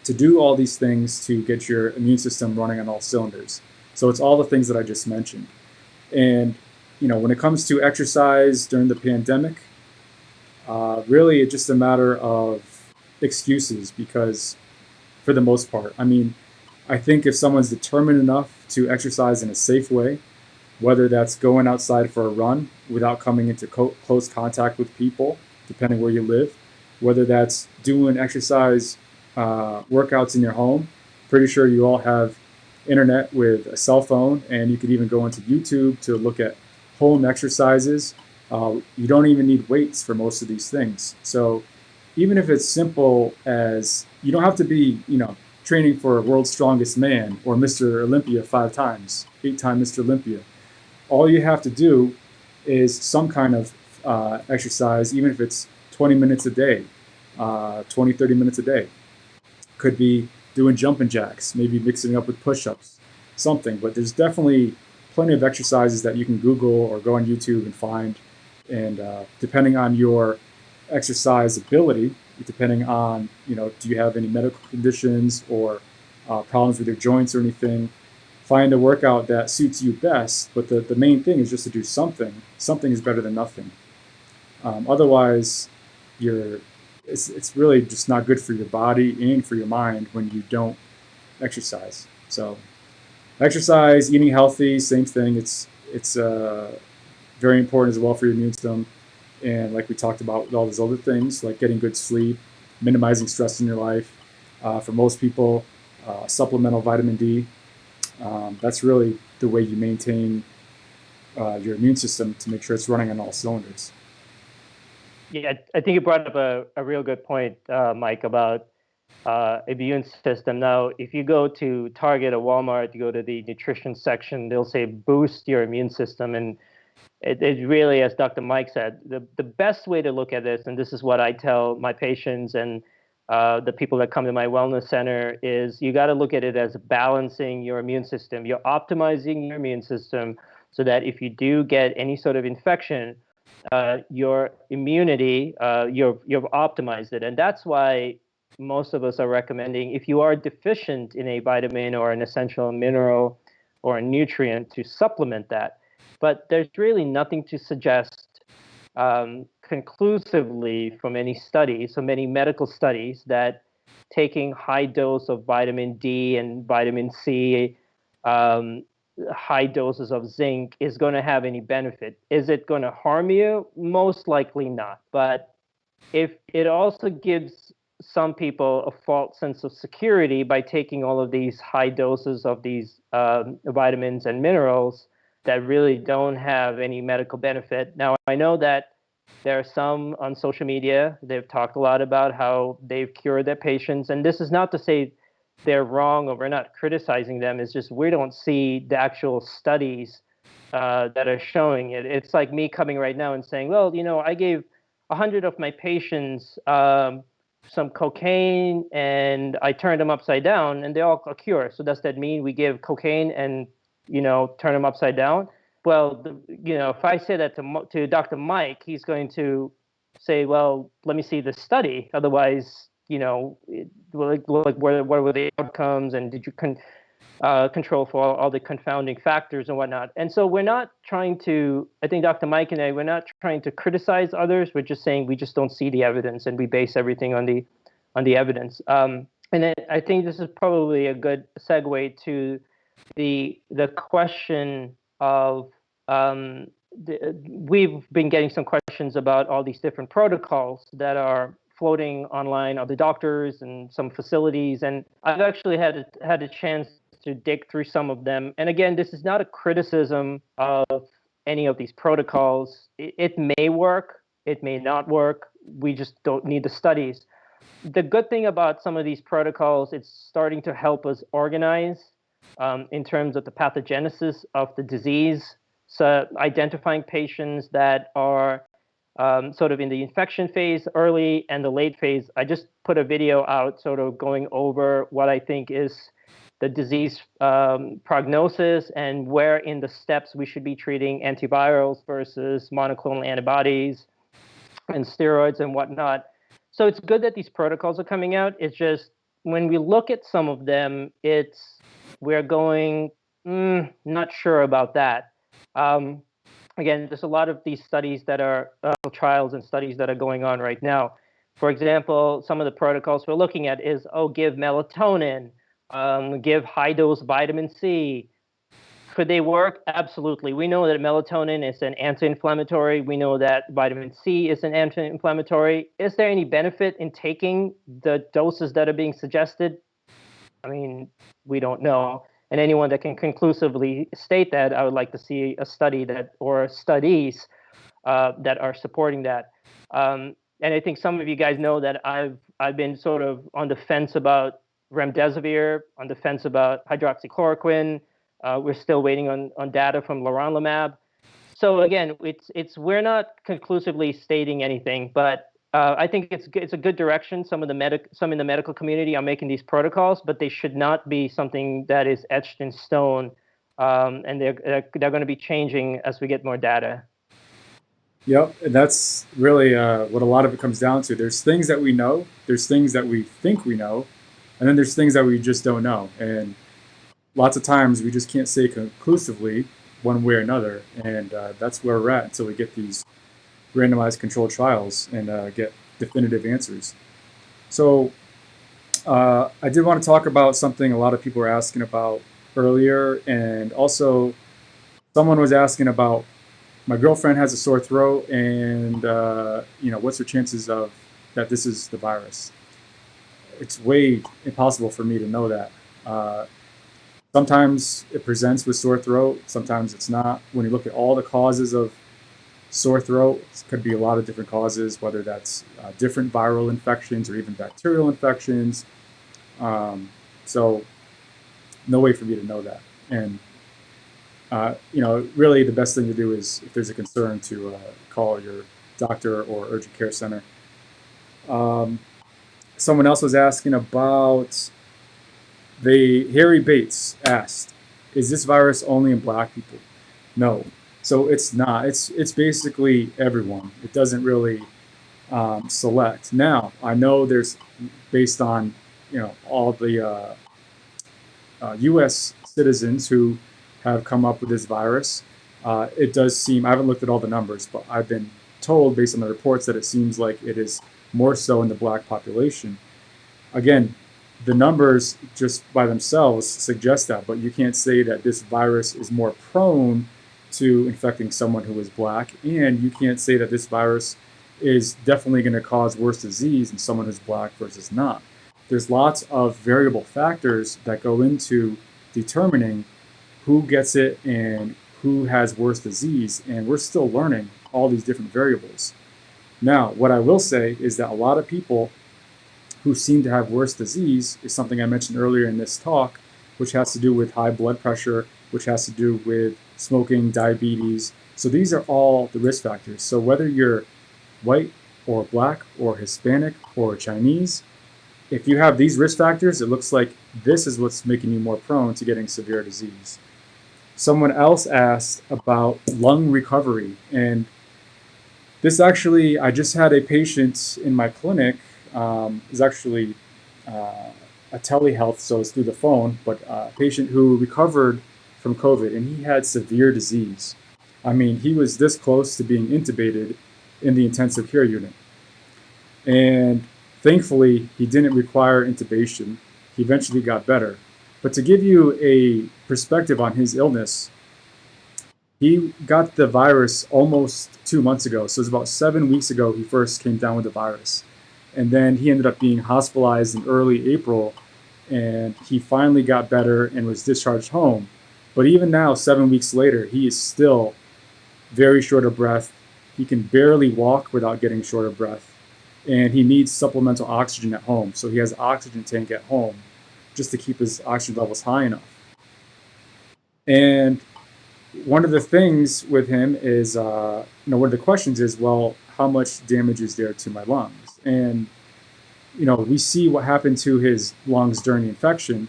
S1: to do all these things to get your immune system running on all cylinders. So it's all the things that I just mentioned. And when it comes to exercise during the pandemic, really it's just a matter of excuses, because for the most part, I think if someone's determined enough to exercise in a safe way, whether that's going outside for a run without coming into close contact with people, depending where you live, whether that's doing exercise workouts in your home. Pretty sure you all have internet with a cell phone, and you could even go into YouTube to look at home exercises. You don't even need weights for most of these things. So even if it's simple as, you don't have to be, training for World's Strongest Man or Mr. Olympia 5 times, 8-time Mr. Olympia. All you have to do is some kind of exercise, even if it's 20 minutes a day, 20, 30 minutes a day. Could be doing jumping jacks, maybe mixing up with push-ups, something. But there's definitely plenty of exercises that you can Google or go on YouTube and find. And depending on your exercise ability, depending on, do you have any medical conditions or problems with your joints or anything, find a workout that suits you best. But the main thing is just to do something. Something is better than nothing. Otherwise, it's really just not good for your body and for your mind when you don't exercise. So exercise, eating healthy, same thing. It's very important as well for your immune system. And like we talked about with all those other things, like getting good sleep, minimizing stress in your life. For most people, supplemental vitamin D. That's really the way you maintain your immune system to make sure it's running on all cylinders.
S2: Yeah, I think you brought up a real good point, Mike, about immune system. Now, if you go to Target or Walmart, you go to the nutrition section, they'll say boost your immune system. And it really, as Dr. Mike said, the best way to look at this, and this is what I tell my patients and the people that come to my wellness center, is you got to look at it as balancing your immune system. You're optimizing your immune system so that if you do get any sort of infection, your immunity, you've optimized it. And that's why most of us are recommending, if you are deficient in a vitamin or an essential mineral or a nutrient, to supplement that. But there's really nothing to suggest conclusively from any studies, so many medical studies, that taking high dose of vitamin D and vitamin C, high doses of zinc, is going to have any benefit. Is it going to harm you? Most likely not. But if it also gives some people a false sense of security by taking all of these high doses of these vitamins and minerals that really don't have any medical benefit. Now, I know that there are some on social media, they've talked a lot about how they've cured their patients. And this is not to say they're wrong or we're not criticizing them. It's just we don't see the actual studies that are showing it. It's like me coming right now and saying, well, I gave 100 of my patients some cocaine and I turned them upside down and they all got cured. So does that mean we give cocaine and turn them upside down? Well, if I say that to Dr. Mike, he's going to say, well, let me see the study. Otherwise, what were the outcomes, and did you control for all the confounding factors and whatnot? And so we're not trying to, I think Dr. Mike and I, we're not trying to criticize others. We're just saying we just don't see the evidence, and we base everything on the evidence. And then I think this is probably a good segue to the question of we've been getting some questions about all these different protocols that are floating online of the doctors and some facilities, and I've actually had a chance to dig through some of them. And again, this is not a criticism of any of these protocols. It may work, it may not work. We just don't need the studies. The good thing about some of these protocols, it's starting to help us organize in terms of the pathogenesis of the disease. So identifying patients that are sort of in the infection phase, early, and the late phase. I just put a video out sort of going over what I think is the disease prognosis and where in the steps we should be treating antivirals versus monoclonal antibodies and steroids and whatnot. So it's good that these protocols are coming out. It's just when we look at some of them, we're going, not sure about that. Again, there's a lot of these studies that are trials and studies that are going on right now. For example, some of the protocols we're looking at is, give melatonin, give high-dose vitamin C. Could they work? Absolutely. We know that melatonin is an anti-inflammatory. We know that vitamin C is an anti-inflammatory. Is there any benefit in taking the doses that are being suggested? I mean, we don't know. And anyone that can conclusively state that, I would like to see a study or studies that are supporting that. And I think some of you guys know that I've been sort of on the fence about remdesivir, on the fence about hydroxychloroquine. We're still waiting on data from leronlimab. So again, we're not conclusively stating anything, but I think it's a good direction. Some in the medical community are making these protocols, but they should not be something that is etched in stone, and they're going to be changing as we get more data.
S1: Yep, and that's really what a lot of it comes down to. There's things that we know, there's things that we think we know, and then there's things that we just don't know. And lots of times we just can't say conclusively one way or another, and that's where we're at until we get these randomized controlled trials and get definitive answers. So I did want to talk about something a lot of people were asking about earlier, and also someone was asking about, my girlfriend has a sore throat, and what's her chances of that this is the virus? It's way impossible for me to know that. Sometimes it presents with sore throat, sometimes it's not. When you look at all the causes of sore throat, it could be a lot of different causes, whether that's different viral infections or even bacterial infections. So no way for me to know that. And really the best thing to do is, if there's a concern, to call your doctor or urgent care center. Someone else was asking about, Harry Bates asked, is this virus only in black people? No. So it's not. It's basically everyone. It doesn't really select. Now, I know there's, based on all the U.S. citizens who have come up with this virus, it does seem, I haven't looked at all the numbers, but I've been told based on the reports that it seems like it is more so in the black population. Again, the numbers just by themselves suggest that, but you can't say that this virus is more prone to infecting someone who is black, and you can't say that this virus is definitely going to cause worse disease in someone who's black versus not. There's lots of variable factors that go into determining who gets it and who has worse disease, and we're still learning all these different variables. Now, what I will say is that a lot of people who seem to have worse disease is something I mentioned earlier in this talk, which has to do with high blood pressure, which has to do with smoking, diabetes. So these are all the risk factors. So whether you're white or black or Hispanic or Chinese, if you have these risk factors, it looks like this is what's making you more prone to getting severe disease. Someone else asked about lung recovery, and this actually, I just had a patient in my clinic, is actually a telehealth, so it's through the phone, but a patient who recovered from COVID, and he had severe disease. I mean, he was this close to being intubated in the intensive care unit. And thankfully, he didn't require intubation. He eventually got better. But to give you a perspective on his illness, he got the virus almost 2 months ago. So it was about 7 weeks ago he first came down with the virus. And then he ended up being hospitalized in early April, and he finally got better and was discharged home. But even now, 7 weeks later, he is still very short of breath. He can barely walk without getting short of breath. And he needs supplemental oxygen at home. So he has an oxygen tank at home just to keep his oxygen levels high enough. And one of the things with him is, one of the questions is, well, how much damage is there to my lungs? And, we see what happened to his lungs during the infection,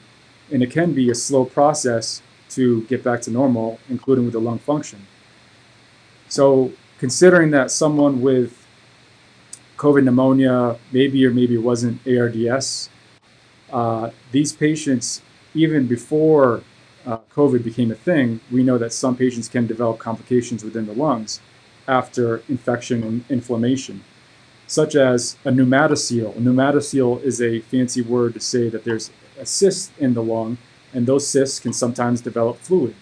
S1: and it can be a slow process to get back to normal, including with the lung function. So considering that someone with COVID pneumonia, maybe or maybe it wasn't ARDS, these patients, even before COVID became a thing, we know that some patients can develop complications within the lungs after infection and inflammation, such as a pneumatocele. A pneumatocele is a fancy word to say that there's a cyst in the lung, and those cysts can sometimes develop fluid.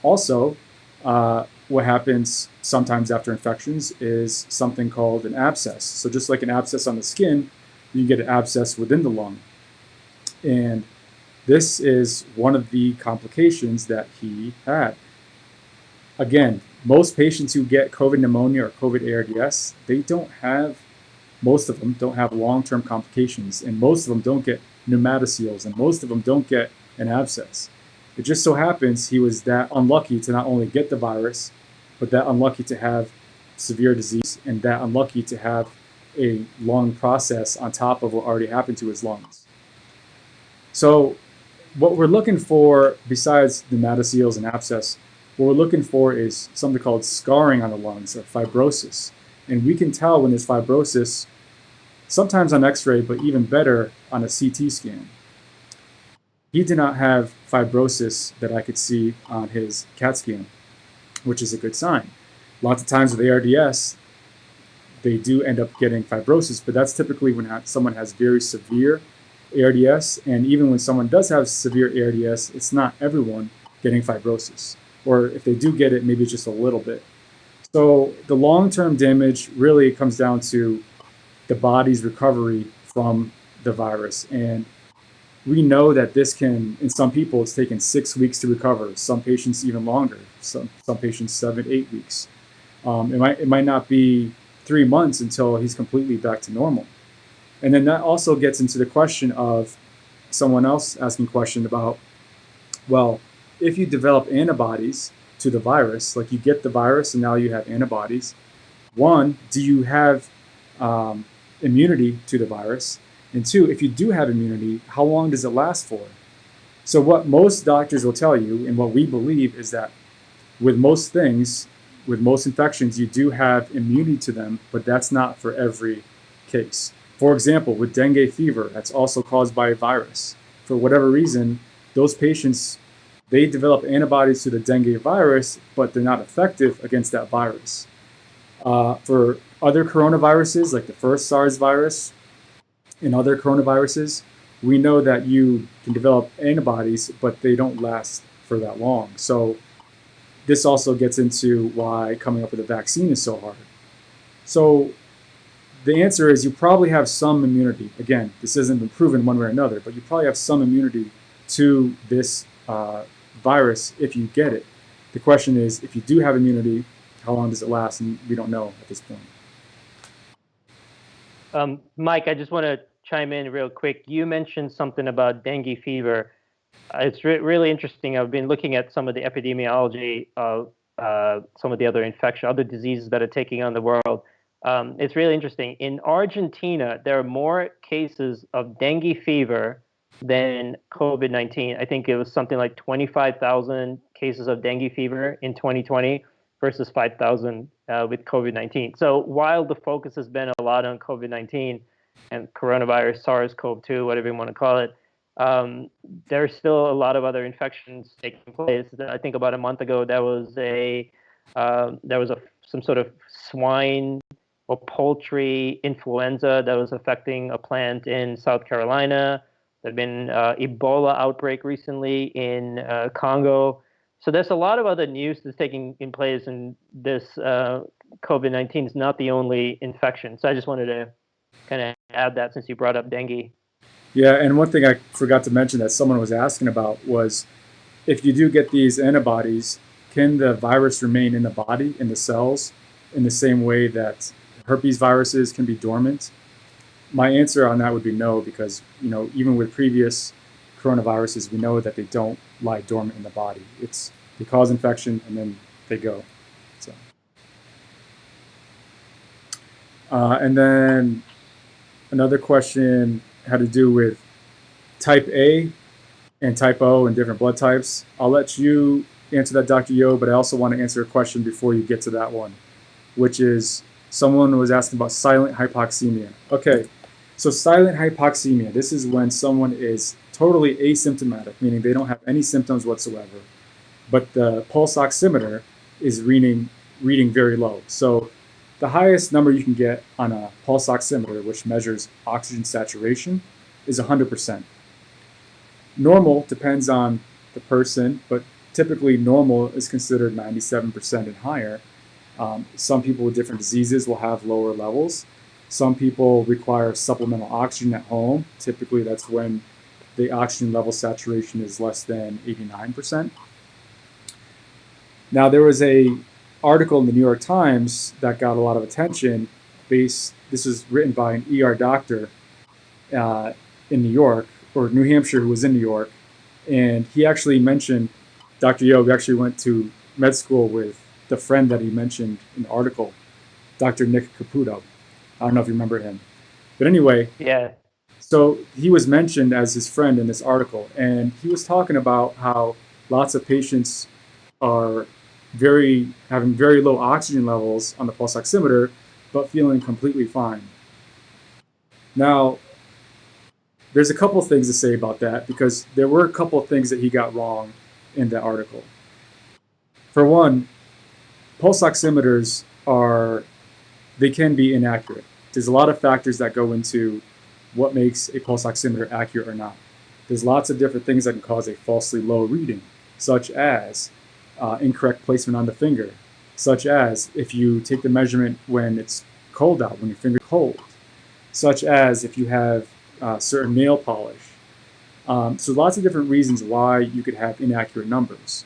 S1: Also, what happens sometimes after infections is something called an abscess. So just like an abscess on the skin, you get an abscess within the lung. And this is one of the complications that he had. Again, most patients who get COVID pneumonia or COVID ARDS, they don't have most of them don't have long-term complications, and most of them don't get pneumatoceles, and most of them don't get an abscess. It just so happens he was that unlucky to not only get the virus, but that unlucky to have severe disease, and that unlucky to have a lung process on top of what already happened to his lungs. So what we're looking for, besides pneumatoceles and abscess, what we're looking for is something called scarring on the lungs, or fibrosis. And we can tell when there's fibrosis, sometimes on x-ray, but even better on a CT scan. He did not have fibrosis that I could see on his CAT scan, which is a good sign. Lots of times with ARDS, they do end up getting fibrosis, but that's typically when someone has very severe ARDS, and even when someone does have severe ARDS, it's not everyone getting fibrosis. Or if they do get it, maybe just a little bit. So the long-term damage really comes down to the body's recovery from the virus. And we know that this can, in some people, it's taken 6 weeks to recover. Some patients even longer. Some patients 7, 8 weeks. It might not be 3 months until he's completely back to normal. And then that also gets into the question of someone else asking a question about, well, if you develop antibodies to the virus, like you get the virus and now you have antibodies, one, do you have immunity to the virus? And two, if you do have immunity, how long does it last for? So what most doctors will tell you, and what we believe, is that with most things, with most infections, you do have immunity to them, but that's not for every case. For example, with dengue fever, that's also caused by a virus. For whatever reason, those patients, they develop antibodies to the dengue virus, but they're not effective against that virus. For other coronaviruses, like the first SARS virus and other coronaviruses, we know that you can develop antibodies, but they don't last for that long. So this also gets into why coming up with a vaccine is so hard. So the answer is you probably have some immunity. Again, this hasn't been proven one way or another, but you probably have some immunity to this virus if you get it. The question is, if you do have immunity, how long does it last? And we don't know at this point.
S2: Mike, I just want to chime in real quick. You mentioned something about dengue fever. It's really interesting. I've been looking at some of the epidemiology of some of the other diseases that are taking on the world. It's really interesting. In Argentina, there are more cases of dengue fever than COVID-19. I think it was something like 25,000 cases of dengue fever in 2020 versus 5,000 with COVID-19. So while the focus has been a lot on COVID-19 and coronavirus, SARS-CoV-2, whatever you want to call it, there's still a lot of other infections taking place. I think about a month ago, there was some sort of swine or poultry influenza that was affecting a plant in South Carolina. There's been Ebola outbreak recently in Congo. So there's a lot of other news that's taking in place, and this COVID-19 is not the only infection. So I just wanted to kind of add that since you brought up dengue.
S1: Yeah, and one thing I forgot to mention that someone was asking about was, if you do get these antibodies, can the virus remain in the body, in the cells, in the same way that herpes viruses can be dormant? My answer on that would be no, because even with previous coronaviruses, we know that they don't lie dormant in the body. They cause infection and then they go. So, and then another question had to do with type A and type O and different blood types. I'll let you answer that, Dr. Yo, but I also want to answer a question before you get to that one, which is someone was asking about silent hypoxemia. Okay, so silent hypoxemia, this is when someone is totally asymptomatic, meaning they don't have any symptoms whatsoever, but the pulse oximeter is reading very low. So the highest number you can get on a pulse oximeter, which measures oxygen saturation, is 100%. Normal depends on the person, but typically normal is considered 97% and higher. Some people with different diseases will have lower levels. Some people require supplemental oxygen at home. Typically that's when the oxygen level saturation is less than 89%. Now there was a article in the New York Times that got a lot of attention This was written by an ER doctor in New York, or New Hampshire, who was in New York. And he actually mentioned, Dr. Yo actually went to med school with the friend that he mentioned in the article, Dr. Nick Caputo. I don't know if you remember him. But anyway,
S2: Yeah.
S1: so he was mentioned as his friend in this article, and he was talking about how lots of patients are having very low oxygen levels on the pulse oximeter, but feeling completely fine. Now, there's a couple things to say about that, because there were a couple of things that he got wrong in that article. For one, pulse oximeters they can be inaccurate. There's a lot of factors that go into what makes a pulse oximeter accurate or not. There's lots of different things that can cause a falsely low reading, such as incorrect placement on the finger, such as if you take the measurement when it's cold out, when your finger's cold, such as if you have certain nail polish. So lots of different reasons why you could have inaccurate numbers.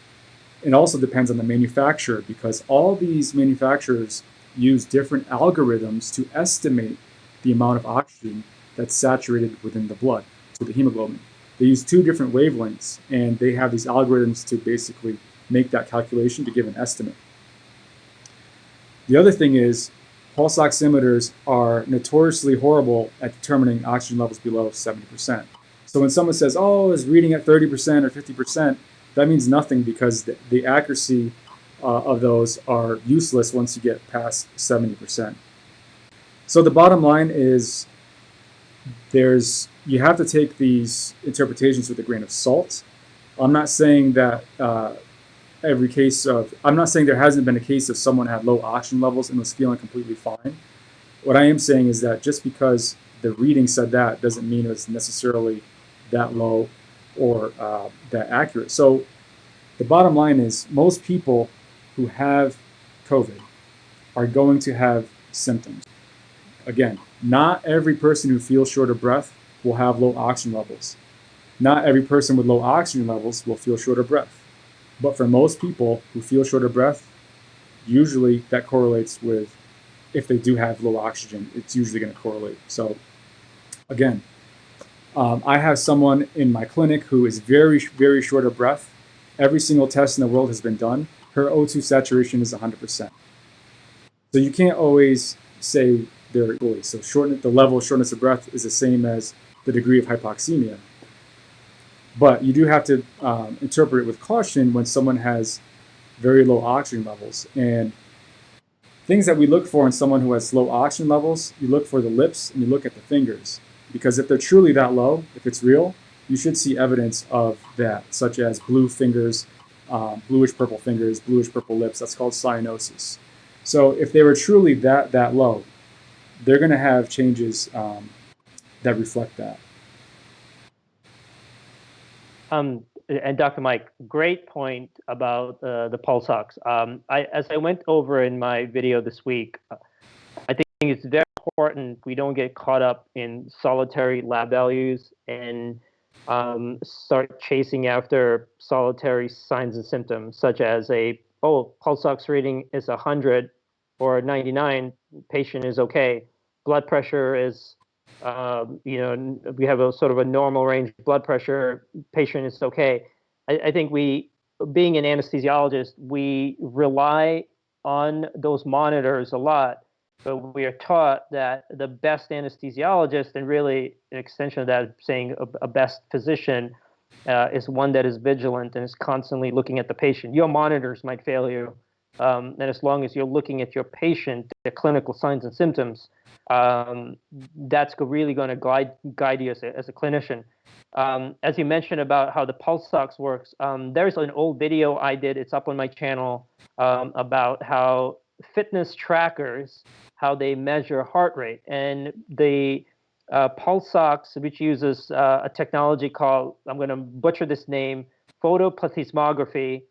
S1: It also depends on the manufacturer, because all these manufacturers use different algorithms to estimate the amount of oxygen that's saturated within the blood, so the hemoglobin. They use two different wavelengths, and they have these algorithms to basically make that calculation to give an estimate. The other thing is, pulse oximeters are notoriously horrible at determining oxygen levels below 70%. So when someone says, oh, it's reading at 30% or 50%, that means nothing, because the accuracy of those are useless once you get past 70%. So the bottom line is, you have to take these interpretations with a grain of salt. I'm not saying that I'm not saying there hasn't been a case of someone had low oxygen levels and was feeling completely fine. What I am saying is that just because the reading said that doesn't mean it's necessarily that low or that accurate. So the bottom line is, most people who have COVID are going to have symptoms. Again, not every person who feels short of breath will have low oxygen levels. Not every person with low oxygen levels will feel short of breath. But for most people who feel short of breath, usually that correlates with, if they do have low oxygen, it's usually going to correlate. So again, I have someone in my clinic who is very, very short of breath. Every single test in the world has been done. Her O2 saturation is 100%. So you can't always say they're equally. So the level of shortness of breath is the same as the degree of hypoxemia. But you do have to interpret it with caution when someone has very low oxygen levels. And things that we look for in someone who has low oxygen levels, you look for the lips and you look at the fingers. Because if they're truly that low, if it's real, you should see evidence of that, such as blue fingers, bluish purple fingers, bluish purple lips. That's called cyanosis. So if they were truly that low, they're going to have changes that reflect that.
S2: And Dr. Mike, great point about the pulse ox. As I went over in my video this week, I think it's very important we don't get caught up in solitary lab values and start chasing after solitary signs and symptoms, such as pulse ox reading is 100 or 99, patient is okay. Blood pressure is, we have a sort of a normal range of blood pressure, patient is okay. I think being an anesthesiologist, we rely on those monitors a lot, but we are taught that the best anesthesiologist, and really an extension of that, saying a best physician, is one that is vigilant and is constantly looking at the patient. Your monitors might fail you, and as long as you're looking at your patient, their clinical signs and symptoms, that's really going to guide you as a clinician. As you mentioned about how the pulse ox works, there's an old video I did, it's up on my channel, about how fitness trackers, how they measure heart rate. And the pulse ox, which uses a technology called, I'm going to butcher this name, photoplethysmography,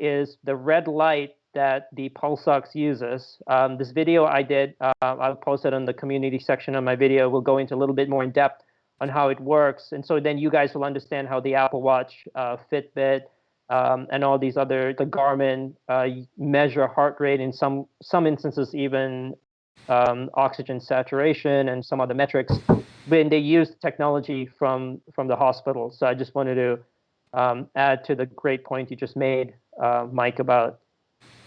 S2: is the red light that the pulse ox uses. This video I did, I'll post it on the community section of my video. We'll go into a little bit more in depth on how it works. And so then you guys will understand how the Apple Watch, Fitbit, and all these other, the Garmin, measure heart rate, in some instances even oxygen saturation and some other metrics when they use technology from the hospital. So I just wanted to add to the great point you just made, Mike, about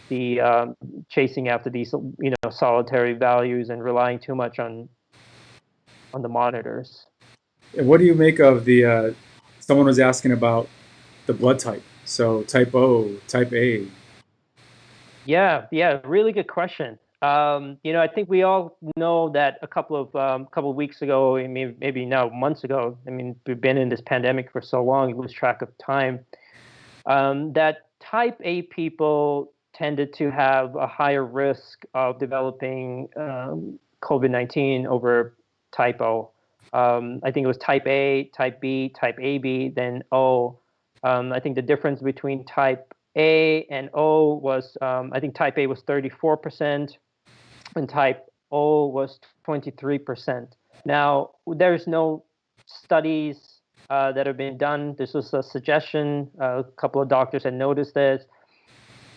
S2: the chasing after these solitary values and relying too much on the monitors.
S1: And what do you make of the? Someone was asking about the blood type. So type O, type A.
S2: Yeah, really good question. I think we all know that a couple of weeks ago, I mean, maybe now months ago. I mean, we've been in this pandemic for so long, you lose track of time. That type A people tended to have a higher risk of developing COVID-19 over type O. I think it was type A, type B, type AB, then O. I think the difference between type A and O was, I think type A was 34% and type O was 23%. Now, there's no studies that have been done. This was a suggestion. A couple of doctors had noticed this.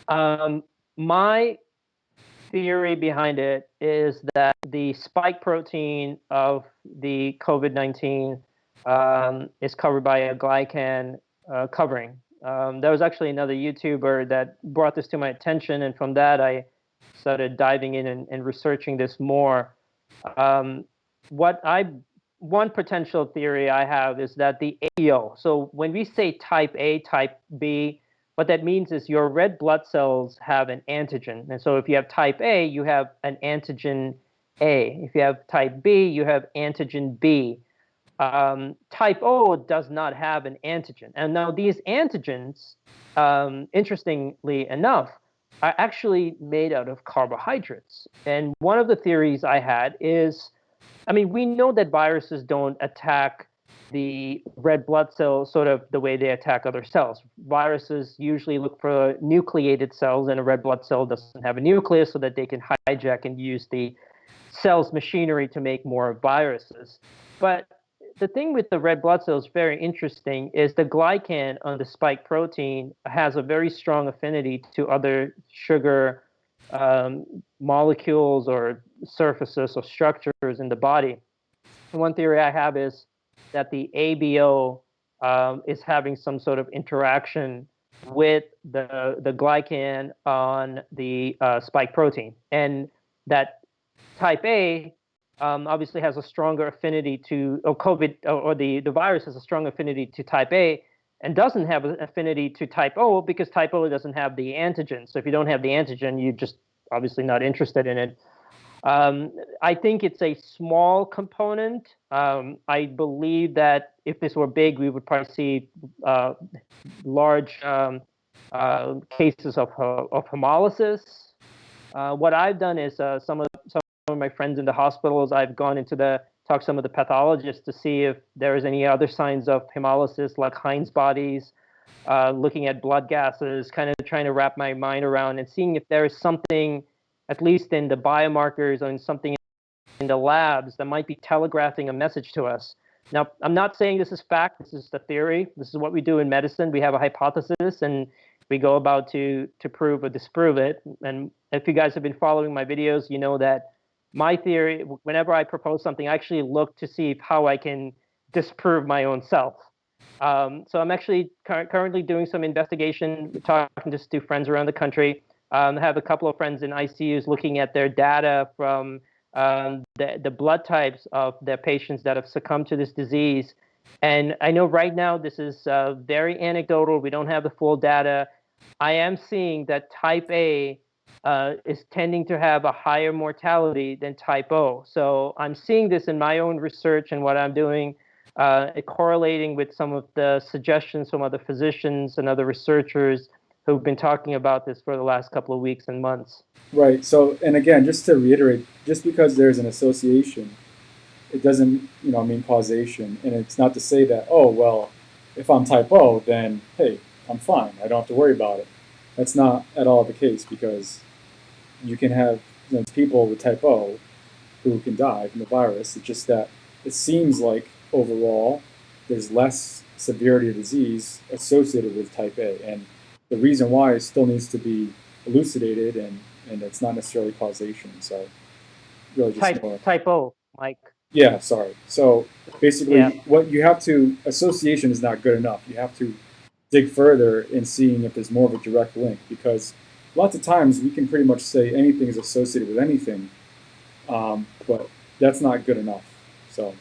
S2: My theory behind it is that the spike protein of the COVID-19 is covered by a glycan covering. There was actually another YouTuber that brought this to my attention, and from that I started diving in and researching this more. One potential theory I have is that the AO, so when we say type A, type B, what that means is your red blood cells have an antigen. And so if you have type A, you have an antigen A. If you have type B, you have antigen B. Type O does not have an antigen. And now these antigens, interestingly enough, are actually made out of carbohydrates. And one of the theories I had is, I mean, we know that viruses don't attack the red blood cells sort of the way they attack other cells. Viruses usually look for nucleated cells, and a red blood cell doesn't have a nucleus, so that they can hijack and use the cell's machinery to make more viruses. But the thing with the red blood cells, very interesting, is the glycan on the spike protein has a very strong affinity to other sugar molecules or surfaces or structures in the body. And one theory I have is that the ABO is having some sort of interaction with the glycan on the spike protein, and that type A obviously has a stronger affinity to, or COVID, or the virus has a strong affinity to type A, and doesn't have an affinity to type O because type O doesn't have the antigen. So if you don't have the antigen, you're just obviously not interested in it. I think it's a small component. I believe that if this were big, we would probably see large cases of hemolysis. What I've done is some of my friends in the hospitals, I've gone into talk to some of the pathologists to see if there is any other signs of hemolysis, like Heinz bodies, looking at blood gases, kind of trying to wrap my mind around and seeing if there is something, at least in the biomarkers or in something in the labs, that might be telegraphing a message to us. Now, I'm not saying this is fact. This is the theory. This is what we do in medicine. We have a hypothesis, and we go about to prove or disprove it. And if you guys have been following my videos, you know that my theory, whenever I propose something, I actually look to see how I can disprove my own self. So I'm actually currently doing some investigation, talking just to friends around the country. I have a couple of friends in ICUs looking at their data from the blood types of their patients that have succumbed to this disease. And I know right now this is very anecdotal. We don't have the full data. I am seeing that type A is tending to have a higher mortality than type O. So I'm seeing this in my own research and what I'm doing, correlating with some of the suggestions from other physicians and other researchers who've been talking about this for the last couple of weeks and months.
S1: Right. So, and again, just to reiterate, just because there's an association, it doesn't, mean causation. And it's not to say that, oh, well, if I'm type O, then, hey, I'm fine. I don't have to worry about it. That's not at all the case, because you can have people with type O who can die from the virus. It's just that it seems like overall there's less severity of disease associated with type A. And the reason why still needs to be elucidated, and it's not necessarily causation. So really just more.
S2: Typo, Mike.
S1: Yeah, sorry. So basically,
S2: Yeah.
S1: what you have to, association is not good enough. You have to dig further in seeing if there's more of a direct link, because lots of times we can pretty much say anything is associated with anything, but that's not good enough. So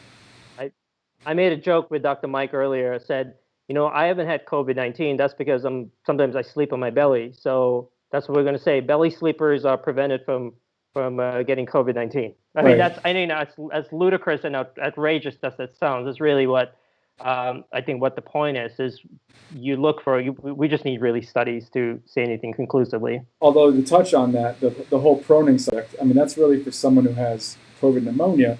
S2: I made a joke with Dr. Mike earlier. I said, I haven't had COVID-19. That's because sometimes I sleep on my belly. So that's what we're going to say. Belly sleepers are prevented from getting COVID-19. I mean, as ludicrous and outrageous as that sounds, it's really what I think what the point is you look for. We just need really studies to say anything conclusively.
S1: Although to touch on that, the whole proning subject, I mean, that's really for someone who has COVID pneumonia,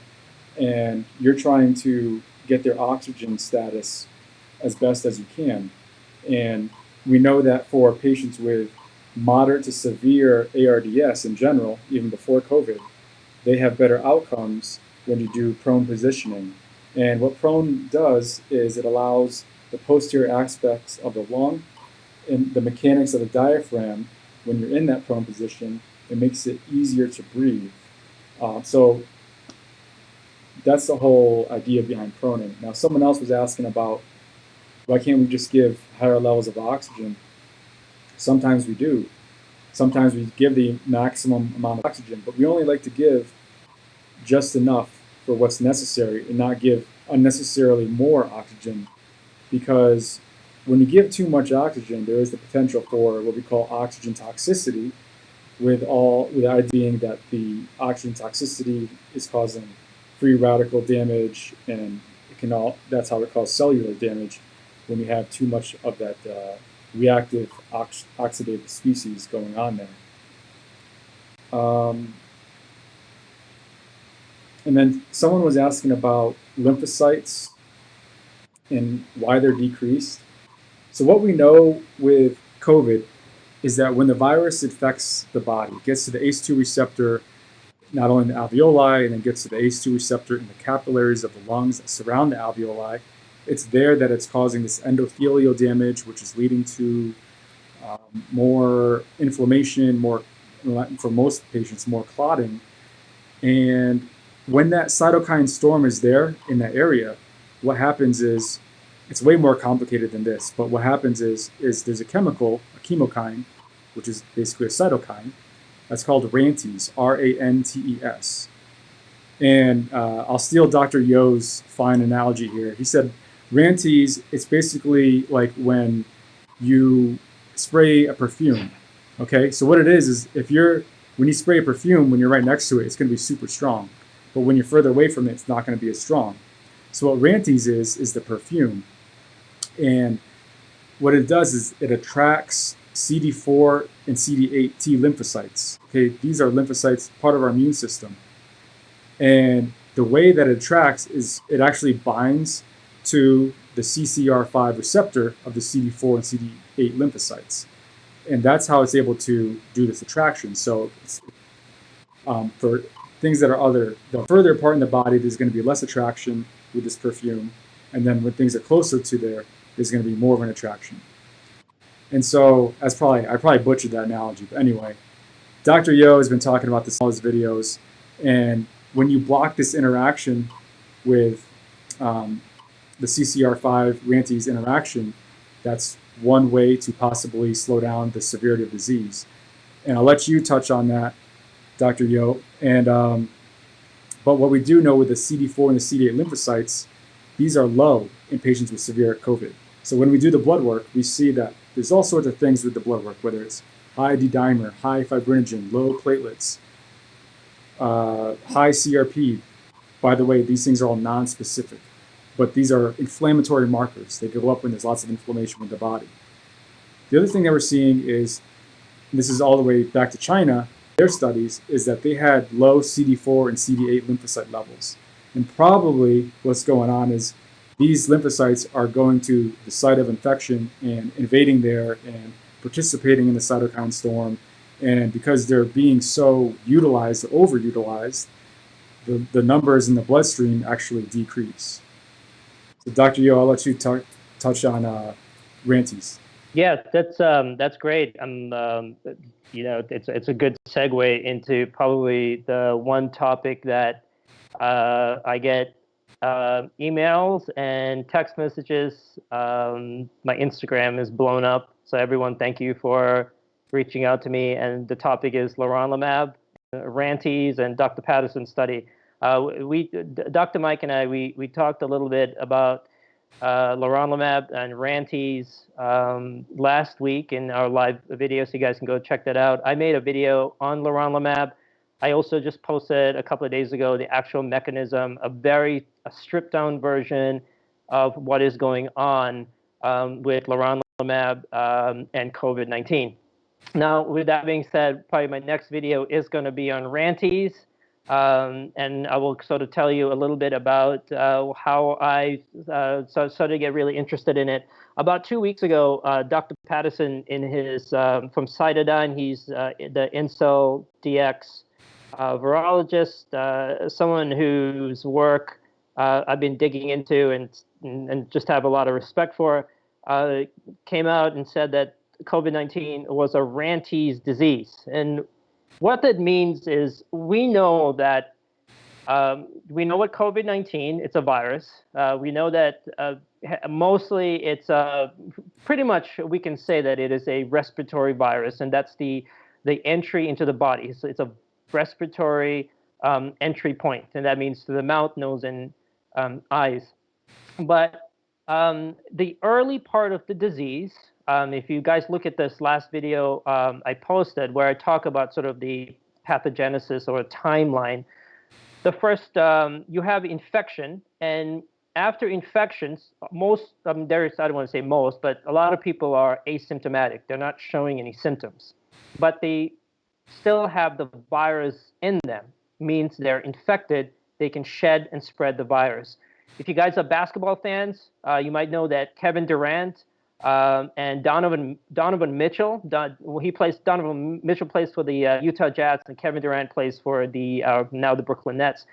S1: and you're trying to get their oxygen status as best as you can. And we know that for patients with moderate to severe ARDS in general, even before COVID, they have better outcomes when you do prone positioning. And what prone does is it allows the posterior aspects of the lung and the mechanics of the diaphragm. When you're in that prone position, it makes it easier to breathe. So that's the whole idea behind proning. Now, someone else was asking about why can't we just give higher levels of oxygen? Sometimes we do. Sometimes we give the maximum amount of oxygen, but we only like to give just enough for what's necessary and not give unnecessarily more oxygen, because when you give too much oxygen, there is the potential for what we call oxygen toxicity, with the idea being that the oxygen toxicity is causing free radical damage, and that's how it causes cellular damage when you have too much of that reactive oxidative species going on there. And then someone was asking about lymphocytes and why they're decreased. So what we know with COVID is that when the virus infects the body, it gets to the ACE2 receptor, not only in the alveoli, and then gets to the ACE2 receptor in the capillaries of the lungs that surround the alveoli. It's there that it's causing this endothelial damage, which is leading to more inflammation, for most patients, more clotting. And when that cytokine storm is there in that area, what happens is, it's way more complicated than this, but what happens is there's a chemical, a chemokine, which is basically a cytokine, that's called RANTES, RANTES. And I'll steal Dr. Yo's fine analogy here. He said, RANTES, it's basically like when you spray a perfume. Okay, so what it is when you spray a perfume, when you're right next to it, it's going to be super strong. But when you're further away from it, it's not going to be as strong. So what RANTES is the perfume. And what it does is it attracts CD4 and CD8 T lymphocytes. Okay, these are lymphocytes, part of our immune system. And the way that it attracts is it actually binds to the CCR5 receptor of the CD4 and CD8 lymphocytes. And that's how it's able to do this attraction. So for things that are the further apart in the body, there's going to be less attraction with this perfume. And then when things are closer to there's going to be more of an attraction. And so I probably butchered that analogy, but anyway, Dr. Yo has been talking about this in all his videos. And when you block this interaction with the CCR5 RANTES interaction, that's one way to possibly slow down the severity of disease. And I'll let you touch on that, Dr. Yo. And but what we do know with the CD4 and the CD8 lymphocytes, these are low in patients with severe COVID. So when we do the blood work, we see that there's all sorts of things with the blood work, whether it's high D-dimer, high fibrinogen, low platelets, high CRP. By the way, these things are all non-specific, but these are inflammatory markers. They go up when there's lots of inflammation with the body. The other thing that we're seeing is, and this is all the way back to China, their studies, is that they had low CD4 and CD8 lymphocyte levels. And probably what's going on is these lymphocytes are going to the site of infection and invading there and participating in the cytokine storm. And because they're being so utilized or overutilized, the numbers in the bloodstream actually decrease. So Dr. Yo, I'll let you touch on RANTES.
S2: Yeah, that's great. It's a good segue into probably the one topic that I get emails and text messages. My Instagram is blown up, so everyone, thank you for reaching out to me. And the topic is leronlimab, Rantes, and Dr. Patterson's study. Dr. Mike and I, we talked a little bit about leronlimab and Rantes last week in our live video, so you guys can go check that out. I made a video on leronlimab. I also just posted a couple of days ago the actual mechanism, a stripped down version of what is going on with leronlimab and COVID-19. Now, with that being said, probably my next video is going to be on Rantes, and I will sort of tell you a little bit about how I started to get really interested in it. About 2 weeks ago, Dr. Patterson, in his from Cytodyn, he's the Incel DX virologist, someone whose work I've been digging into and just have a lot of respect for, came out and said that COVID-19 was a Rantes disease. And what that means is we know that we know what COVID-19, it's a virus. We know that mostly it's pretty much we can say that it is a respiratory virus, and that's the entry into the body. So it's a respiratory entry point, and that means to the mouth, nose, and eyes. But the early part of the disease, if you guys look at this last video I posted where I talk about sort of the pathogenesis or a timeline, the first, you have infection, and after infections, most, I don't want to say most, but a lot of people are asymptomatic. They're not showing any symptoms, but they still have the virus in them, means they're infected, they can shed and spread the virus. If you guys are basketball fans, you might know that Kevin Durant and Donovan Mitchell, Donovan Mitchell plays for the Utah Jazz, and Kevin Durant plays for the now the Brooklyn Nets.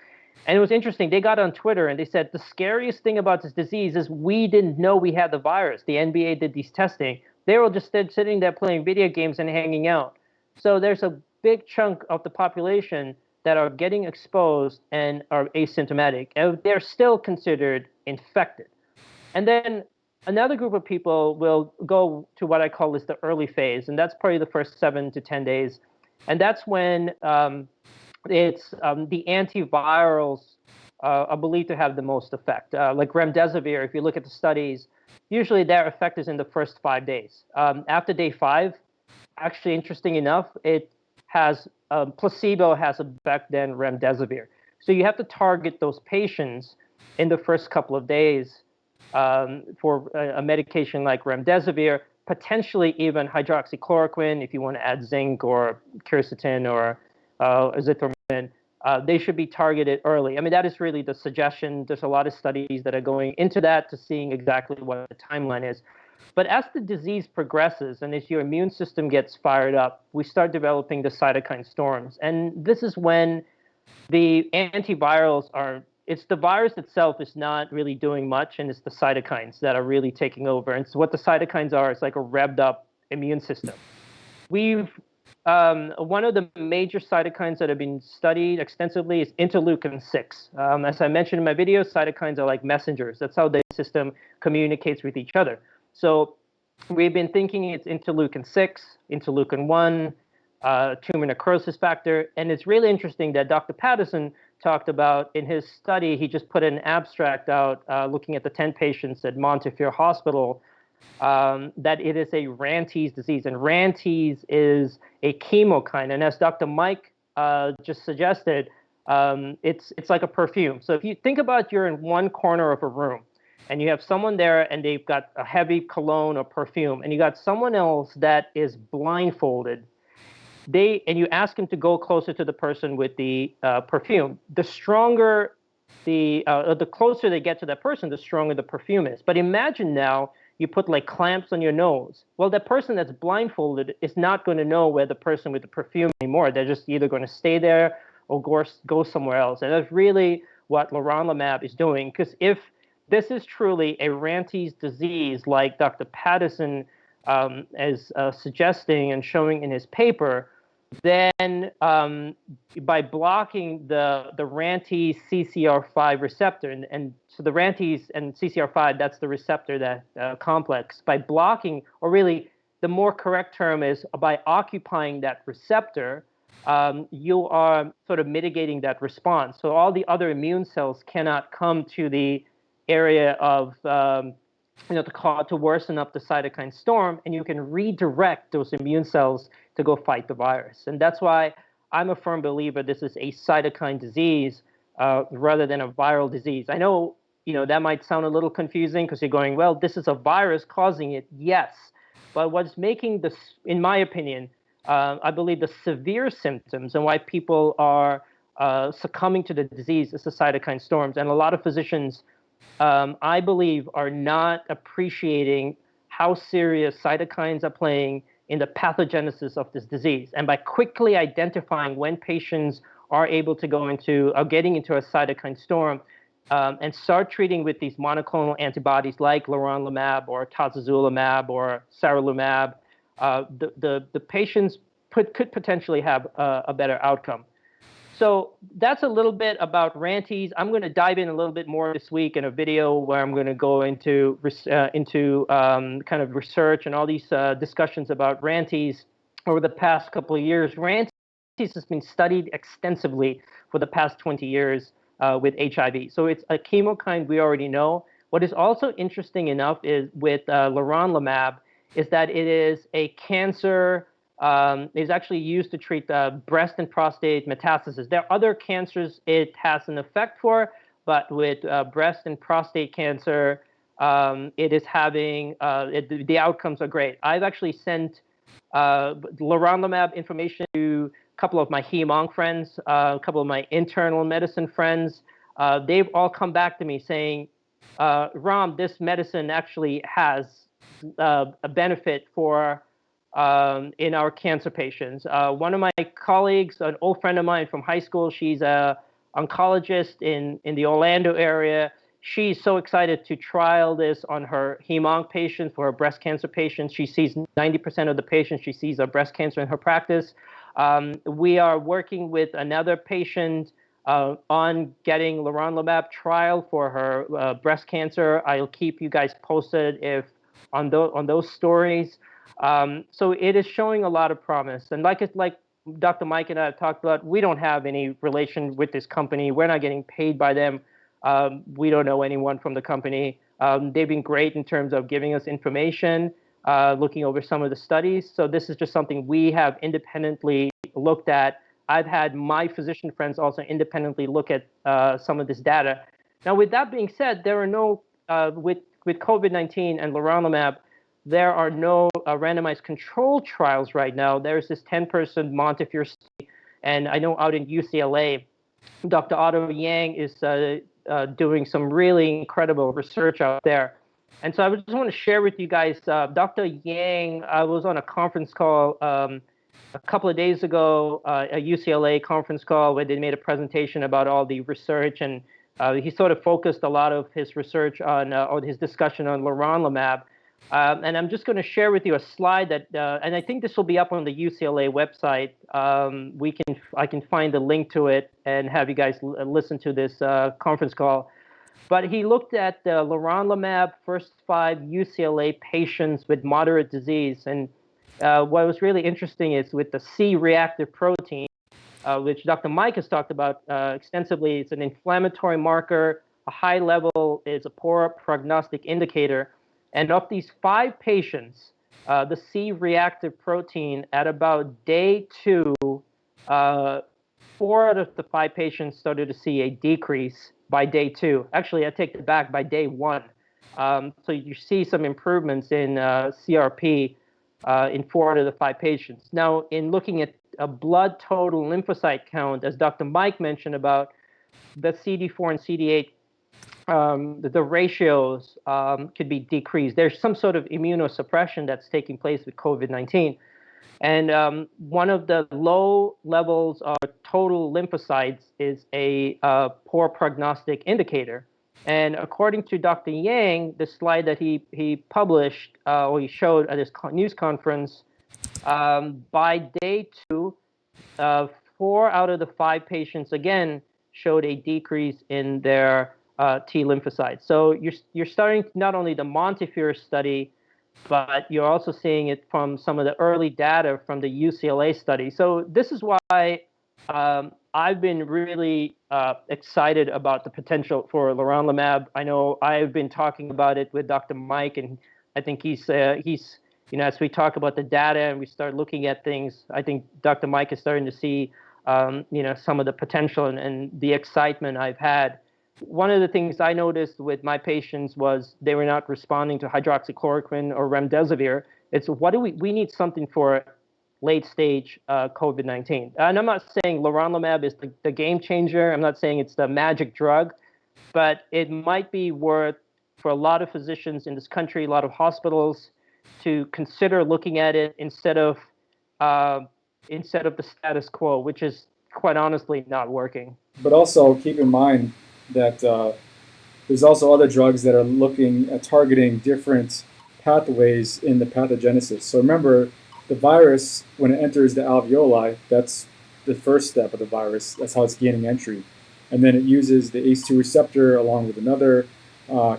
S2: And it was interesting. They got on Twitter and they said the scariest thing about this disease is we didn't know we had the virus. The NBA did these testing. They were just sitting there playing video games and hanging out. So there's a big chunk of the population that are getting exposed and are asymptomatic, and they're still considered infected. And then another group of people will go to what I call is the early phase, and that's probably the first 7 to 10 days. And that's when the antivirals are believed to have the most effect. Like remdesivir, if you look at the studies, usually their effect is in the first 5 days. After day 5, actually, interesting enough, placebo has a effect than remdesivir. So you have to target those patients in the first couple of days for a medication like remdesivir, potentially even hydroxychloroquine if you want to add zinc or quercetin or azithromycin. They should be targeted early. I mean, that is really the suggestion. There's a lot of studies that are going into that to seeing exactly what the timeline is. But as the disease progresses and as your immune system gets fired up, we start developing the cytokine storms. And this is when the antivirals it's the virus itself is not really doing much, and it's the cytokines that are really taking over. And so what the cytokines are, it's like a revved up immune system. One of the major cytokines that have been studied extensively is interleukin-6. As I mentioned in my video, cytokines are like messengers. That's how the system communicates with each other. So we've been thinking it's interleukin-6, interleukin-1, tumor necrosis factor. And it's really interesting that Dr. Patterson talked about in his study, he just put an abstract out looking at the 10 patients at Montefiore Hospital, that it is a Rantes disease. And Rantes is a chemokine. And as Dr. Mike just suggested, it's like a perfume. So if you think about you're in one corner of a room, and you have someone there and they've got a heavy cologne or perfume, and you got someone else that is blindfolded, and you ask him to go closer to the person with the perfume, the stronger the closer they get to that person, the stronger the perfume is. But imagine now you put like clamps on your nose. Well, the person that's blindfolded is not going to know where the person with the perfume anymore. They're just either going to stay there or go somewhere else. And that's really what leronlimab is doing. Because if this is truly a Rantes disease, like Dr. Patterson as suggesting and showing in his paper, then by blocking the RANTES CCR5 receptor, and so the RANTES and CCR5, that's the receptor that complex, by blocking, or really the more correct term is by occupying that receptor, you are sort of mitigating that response. So all the other immune cells cannot come to the area of to worsen up the cytokine storm, and you can redirect those immune cells to go fight the virus. And that's why I'm a firm believer this is a cytokine disease rather than a viral disease. I know, that might sound a little confusing because you're going, well, this is a virus causing it. Yes, but what's making this, in my opinion, I believe the severe symptoms and why people are succumbing to the disease is the cytokine storms. And a lot of physicians, I believe, are not appreciating how serious cytokines are playing in the pathogenesis of this disease. And by quickly identifying when patients are able to go into, or getting into a cytokine storm, and start treating with these monoclonal antibodies like leronlimab or tocilizumab or saralimab, the patients could potentially have a better outcome. So that's a little bit about RANTES. I'm going to dive in a little bit more this week in a video where I'm going to go into kind of research and all these discussions about RANTES over the past couple of years. RANTES has been studied extensively for the past 20 years with HIV. So it's a chemokine we already know. What is also interesting enough is with leronlimab is that it is a cancer. Is actually used to treat breast and prostate metastasis. There are other cancers it has an effect for, but with breast and prostate cancer, it is having, the outcomes are great. I've actually sent leronlimab information to a couple of my hem-onc friends, a couple of my internal medicine friends. They've all come back to me saying, Ram, this medicine actually has a benefit for in our cancer patients. One of my colleagues, an old friend of mine from high school, she's an oncologist in the Orlando area. She's so excited to trial this on her hem-onc patients, for her breast cancer patients. She sees 90% of the patients she sees are breast cancer in her practice. We are working with another patient on getting leronlimab trial for her breast cancer. I'll keep you guys posted if on those stories. So it is showing a lot of promise. And like Dr. Mike and I have talked about, we don't have any relation with this company. We're not getting paid by them. We don't know anyone from the company. They've been great in terms of giving us information, looking over some of the studies. So this is just something we have independently looked at. I've had my physician friends also independently look at some of this data. Now, with that being said, there are no, with COVID-19 and leronlimab, there are no randomized control trials right now. There's this 10-person Montefiore study, and I know out in UCLA, Dr. Otto Yang is doing some really incredible research out there. And so I just want to share with you guys, Dr. Yang, I was on a conference call a couple of days ago, a UCLA conference call where they made a presentation about all the research, and he sort of focused a lot of his research on, or his discussion on leronlimab. And I'm just going to share with you a slide that, and I think this will be up on the UCLA website. I can find the link to it and have you guys listen to this conference call. But he looked at the leronlimab first 5 UCLA patients with moderate disease. And what was really interesting is with the C-reactive protein, which Dr. Mike has talked about extensively. It's an inflammatory marker. A high level is a poor prognostic indicator. And of these 5 patients, the C-reactive protein at about day 2, 4 out of the 5 patients started to see a decrease by day 2. Actually, I take it back, by day 1. So you see some improvements in CRP in 4 out of the 5 patients. Now, in looking at a blood total lymphocyte count, as Dr. Mike mentioned about the CD4 and CD8, the ratios could be decreased. There's some sort of immunosuppression that's taking place with COVID-19. And one of the low levels of total lymphocytes is a poor prognostic indicator. And according to Dr. Yang, the slide that he published or he showed at his news conference, by day 2, 4 out of the 5 patients again showed a decrease in their T lymphocytes. So you're starting not only the Montefiore study, but you're also seeing it from some of the early data from the UCLA study. So this is why I've been really excited about the potential for leronlimab. I know I've been talking about it with Dr. Mike, and I think he's as we talk about the data and we start looking at things, I think Dr. Mike is starting to see some of the potential and the excitement I've had. One of the things I noticed with my patients was they were not responding to hydroxychloroquine or remdesivir. It's we need something for late stage COVID-19. And I'm not saying leronlimab is the game changer. I'm not saying it's the magic drug, but it might be worth for a lot of physicians in this country, a lot of hospitals, to consider looking at it instead of the status quo, which is quite honestly not working.
S1: But also keep in mind that there's also other drugs that are looking at targeting different pathways in the pathogenesis. So remember, the virus, when it enters the alveoli, that's the first step of the virus. That's how it's gaining entry. And then it uses the ACE2 receptor along with another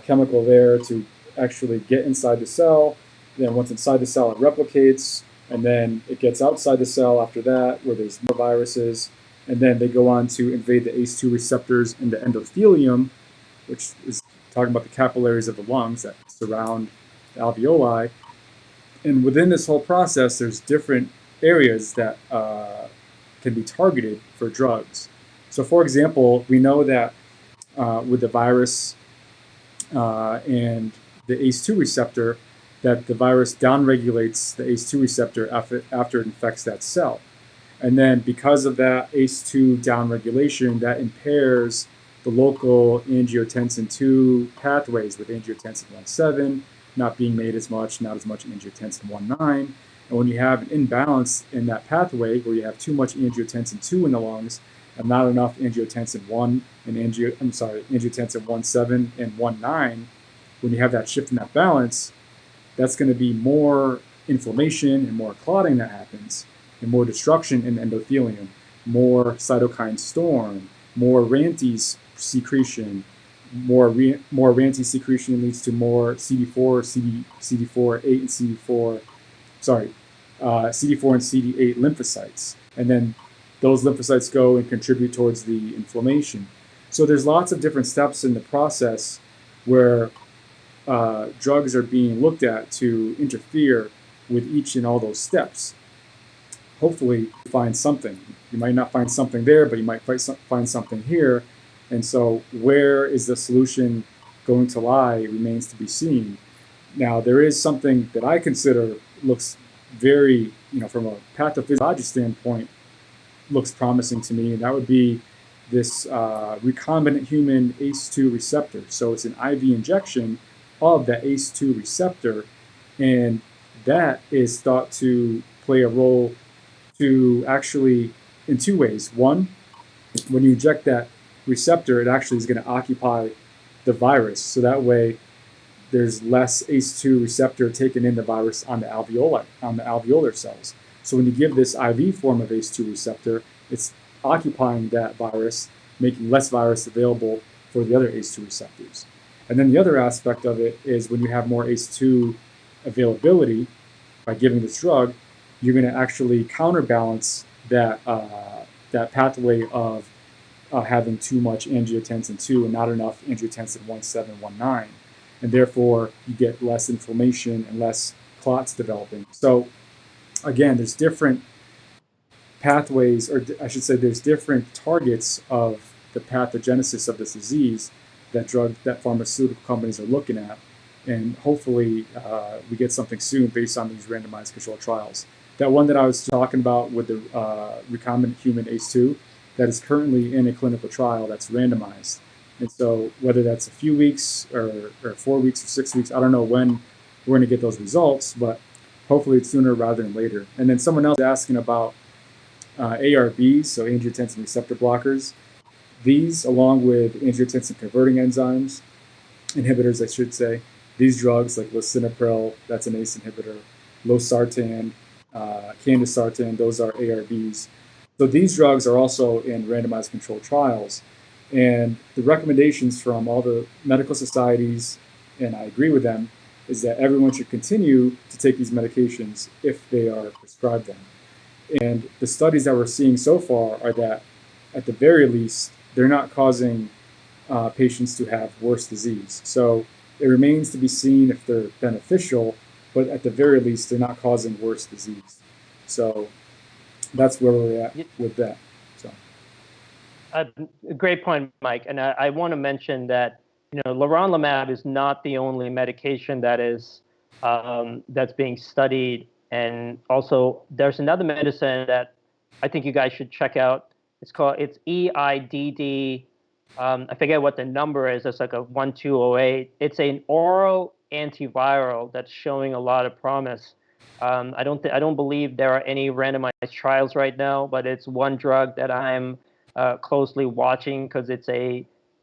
S1: chemical there to actually get inside the cell. Then once inside the cell, it replicates, and then it gets outside the cell after that, where there's more viruses. And then they go on to invade the ACE2 receptors in the endothelium, which is talking about the capillaries of the lungs that surround the alveoli. And within this whole process, there's different areas that can be targeted for drugs. So for example, we know that with the virus and the ACE2 receptor, that the virus downregulates the ACE2 receptor after it infects that cell. And then because of that ACE2 downregulation, that impairs the local angiotensin 2 pathways, with angiotensin 1.7 not being made as much, not as much angiotensin 1.9. And when you have an imbalance in that pathway, where you have too much angiotensin 2 in the lungs and not enough angiotensin 1 and angiotensin 1.7 and 1.9, when you have that shift in that balance, that's going to be more inflammation and more clotting that happens, and more destruction in the endothelium, more cytokine storm, more Rantes secretion. More Rantes secretion leads to more CD4, 8, and CD4 and CD8 lymphocytes. And then those lymphocytes go and contribute towards the inflammation. So there's lots of different steps in the process where drugs are being looked at to interfere with each and all those steps. Hopefully find something. You might not find something there, but you might find something here. And so where is the solution going to lie remains to be seen. Now, there is something that I consider looks very, from a pathophysiology standpoint, looks promising to me, and that would be this recombinant human ACE2 receptor. So it's an IV injection of the ACE2 receptor, and that is thought to play a role to actually in two ways. One, when you inject that receptor, it actually is going to occupy the virus, so that way there's less ACE2 receptor taken in the virus on the alveolar cells. So when you give this IV form of ACE2 receptor, it's occupying that virus, making less virus available for the other ACE2 receptors. And then the other aspect of it is when you have more ACE2 availability by giving this drug, you're going to actually counterbalance that pathway of having too much angiotensin 2 and not enough angiotensin 1.7, 1.9. And therefore, you get less inflammation and less clots developing. So again, there's different pathways, or I should say there's different targets of the pathogenesis of this disease that pharmaceutical companies are looking at. And hopefully we get something soon based on these randomized controlled trials. That one that I was talking about with the recombinant human ACE2, that is currently in a clinical trial that's randomized. And so whether that's a few weeks or 4 weeks or 6 weeks, I don't know when we're going to get those results, but hopefully it's sooner rather than later. And then someone else asking about ARBs, so angiotensin receptor blockers. These, along with angiotensin converting enzymes, inhibitors, I should say, these drugs like lisinopril, that's an ACE inhibitor, losartan, candesartan, those are ARBs. So these drugs are also in randomized controlled trials. And the recommendations from all the medical societies, and I agree with them, is that everyone should continue to take these medications if they are prescribed them. And the studies that we're seeing so far are that, at the very least, they're not causing patients to have worse disease. So it remains to be seen if they're beneficial, but at the very least, they're not causing worse disease. So that's where we're at with that. So.
S2: Great point, Mike. And I want to mention that leronlimab is not the only medication that is that's being studied, and also there's another medicine that I think you guys should check out. It's EIDD. I forget what the number is. It's like a 1208. It's an oral antiviral that's showing a lot of promise. I don't believe there are any randomized trials right now, but it's one drug that I'm closely watching because it's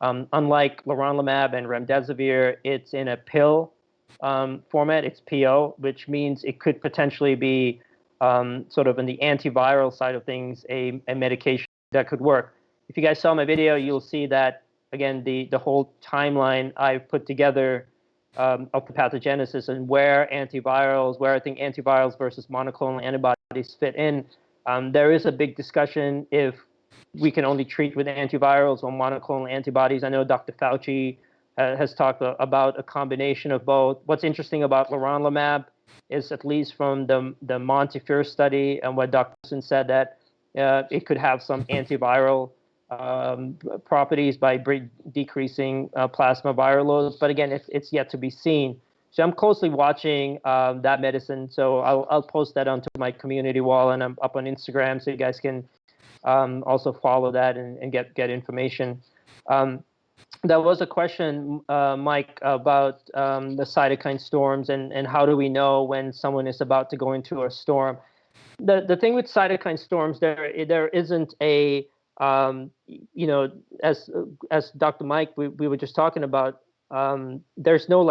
S2: unlike leronlimab and remdesivir, it's in a pill format. It's PO, which means it could potentially be sort of in the antiviral side of things, a medication that could work. If you guys saw my video, you'll see that, again, the whole timeline I put together of the pathogenesis and where I think antivirals versus monoclonal antibodies fit in. There is a big discussion if we can only treat with antivirals or monoclonal antibodies. I know Dr. Fauci has talked about a combination of both. What's interesting about leronlimab is, at least from the Montefiore study and what Dr. Hansen said, that it could have some antiviral properties by decreasing plasma viral loads. But again, it's yet to be seen. So I'm closely watching that medicine. So I'll post that onto my community wall, and I'm up on Instagram, so you guys can also follow that and get information. There was a question, Mike, about the cytokine storms and how do we know when someone is about to go into a storm. The thing with cytokine storms, there isn't a as Dr. Mike we were just talking about, there's no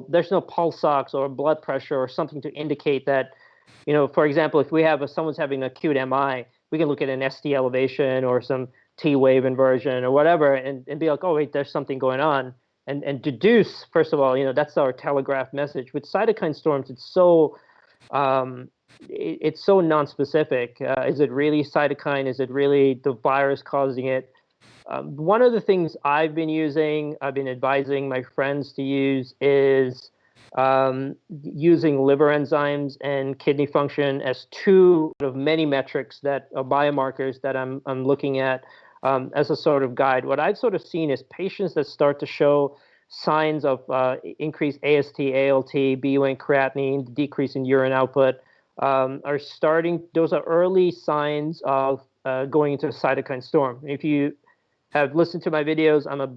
S2: there's no pulse ox or blood pressure or something to indicate that, for example, if someone's having acute MI, we can look at an ST elevation or some T wave inversion or whatever and be like, oh wait, there's something going on, and deduce, first of all, that's our telegraph message. With cytokine storms, it's so non-specific. Is it really cytokine? Is it really the virus causing it? One of the things I've been advising my friends to use is using liver enzymes and kidney function as two of many metrics that are biomarkers that I'm looking at as a sort of guide. What I've sort of seen is patients that start to show signs of increased AST, ALT, BUN creatinine, decrease in urine output, those are early signs of going into a cytokine storm. If you have listened to my videos, I'm a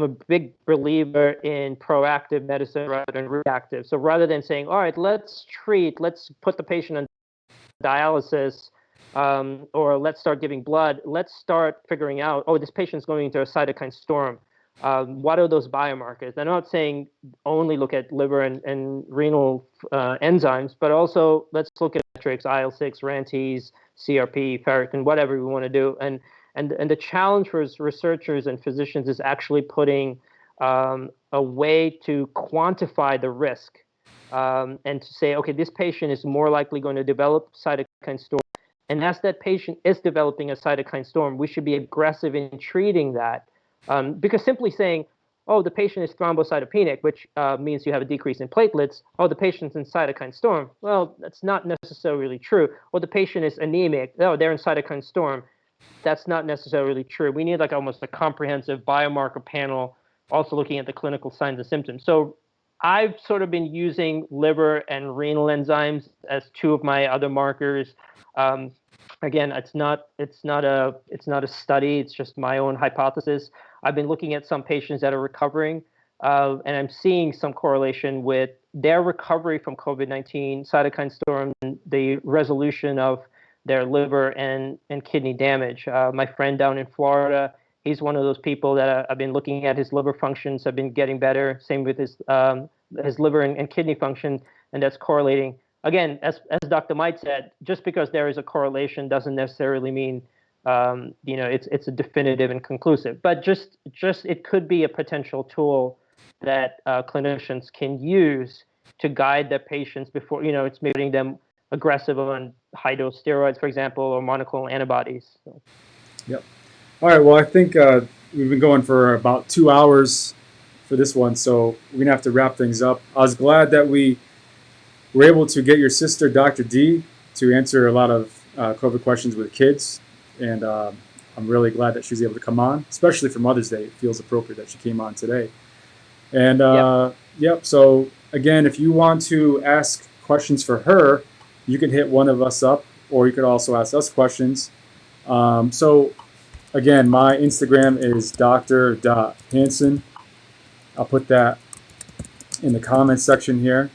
S2: big believer in proactive medicine rather than reactive. So rather than saying, all right, let's put the patient on dialysis, or let's start giving blood, let's start figuring out, oh, this patient's going into a cytokine storm. What are those biomarkers? I'm not saying only look at liver and renal enzymes, but also let's look at metrics, IL-6, RANTES, CRP, ferritin, whatever we want to do. And the challenge for researchers and physicians is actually putting a way to quantify the risk and to say, okay, this patient is more likely going to develop cytokine storm. And as that patient is developing a cytokine storm, we should be aggressive in treating that. Because simply saying, oh, the patient is thrombocytopenic, which means you have a decrease in platelets. Oh, the patient's in cytokine storm. Well, that's not necessarily true. Or the patient is anemic. Oh, they're in cytokine storm. That's not necessarily true. We need almost a comprehensive biomarker panel, also looking at the clinical signs and symptoms. So I've sort of been using liver and renal enzymes as two of my other markers. Again, it's not a study. It's just my own hypothesis. I've been looking at some patients that are recovering, and I'm seeing some correlation with their recovery from COVID-19, cytokine storm, and the resolution of their liver and kidney damage. My friend down in Florida, he's one of those people that I've been looking at his liver functions have been getting better. Same with his liver and kidney function, and that's correlating. Again, as Dr. Mike said, just because there is a correlation doesn't necessarily mean it's a definitive and conclusive. But just it could be a potential tool that clinicians can use to guide their patients before it's making them aggressive on high dose steroids, for example, or monoclonal antibodies. So.
S1: Yep. All right. Well, I think we've been going for about 2 hours for this one, so we're gonna have to wrap things up. I was glad that we were able to get your sister, Dr. D, to answer a lot of COVID questions with kids, and I'm really glad that she was able to come on, especially for Mother's Day. It feels appropriate that she came on today. And yep. So again, if you want to ask questions for her, you can hit one of us up, or you could also ask us questions. So again, my Instagram is dr.hansen. I'll put that in the comments section here.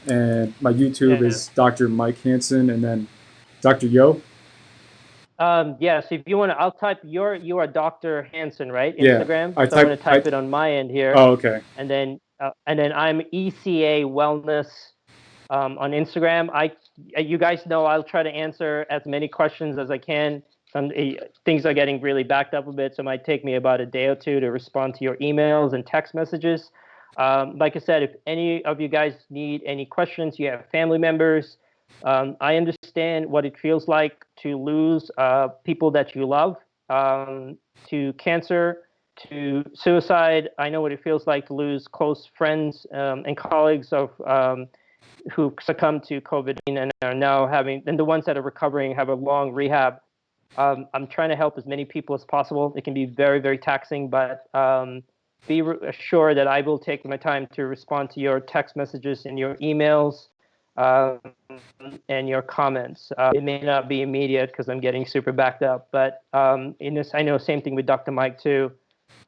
S1: And my YouTube is Dr. Mike Hansen, and then Dr. Yo.
S2: So if you want to, I'll type you are Dr. Hansen, right?
S1: Yeah,
S2: Instagram. I'm going to type it on my end here.
S1: Oh, okay.
S2: And then I'm ECA Wellness on Instagram. You guys know I'll try to answer as many questions as I can. Some things are getting really backed up a bit, so it might take me about a day or two to respond to your emails and text messages. Like I said, if any of you guys need any questions, you have family members, I understand what it feels like to lose people that you love to cancer, to suicide. I know what it feels like to lose close friends and colleagues of who succumbed to COVID and are now and the ones that are recovering have a long rehab. I'm trying to help as many people as possible. It can be very, very taxing, but be assured that I will take my time to respond to your text messages and your emails and your comments. It may not be immediate because I'm getting super backed up, but in this, I know same thing with Dr. Mike too.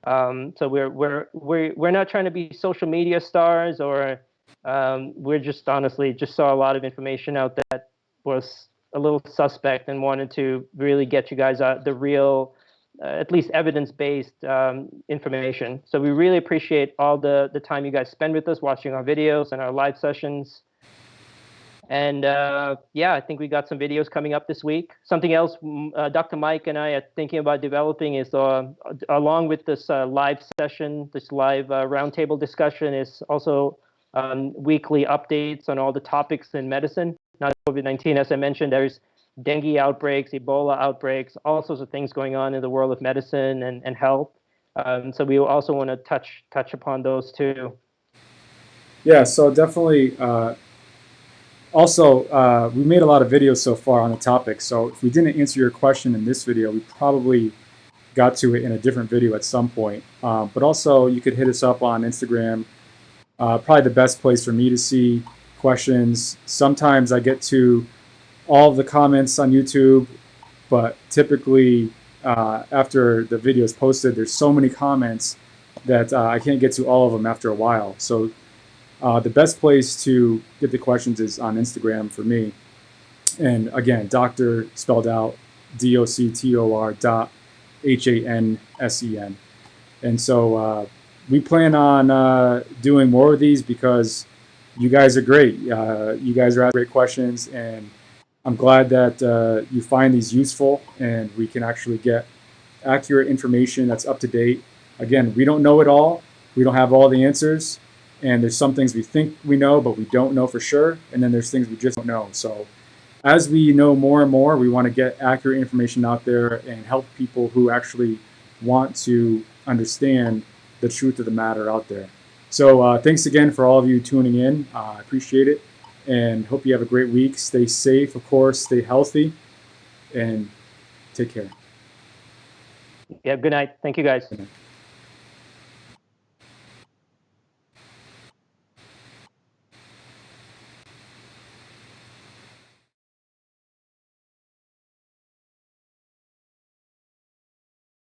S2: So we're not trying to be social media stars, or we're just honestly just saw a lot of information out that was a little suspect and wanted to really get you guys the real, at least evidence-based information. So we really appreciate all the time you guys spend with us watching our videos and our live sessions. And I think we got some videos coming up this week. Something else Dr. Mike and I are thinking about developing is, along with this live session, this live roundtable discussion, is also weekly updates on all the topics in medicine, not COVID-19. As I mentioned, there's dengue outbreaks, Ebola outbreaks, all sorts of things going on in the world of medicine and health. So we also want to touch upon those too.
S1: Yeah, so definitely. Also, we made a lot of videos so far on the topic, so if we didn't answer your question in this video, we probably got to it in a different video at some point. But also, you could hit us up on Instagram. Probably the best place for me to see questions. Sometimes I get to all of the comments on YouTube, but typically after the video is posted, there's so many comments that I can't get to all of them after a while. So the best place to get the questions is on Instagram for me. And again, Dr. spelled out DOCTOR.HANSEN. And so we plan on doing more of these because you guys are great. You guys are asking great questions, and I'm glad that you find these useful and we can actually get accurate information that's up to date. Again, we don't know it all. We don't have all the answers. And there's some things we think we know, but we don't know for sure. And then there's things we just don't know. So as we know more and more, we want to get accurate information out there and help people who actually want to understand the truth of the matter out there. So thanks again for all of you tuning in. I appreciate it and hope you have a great week. Stay safe, of course, stay healthy, and take care.
S2: Yeah, good night. Thank you, guys.
S1: Good night.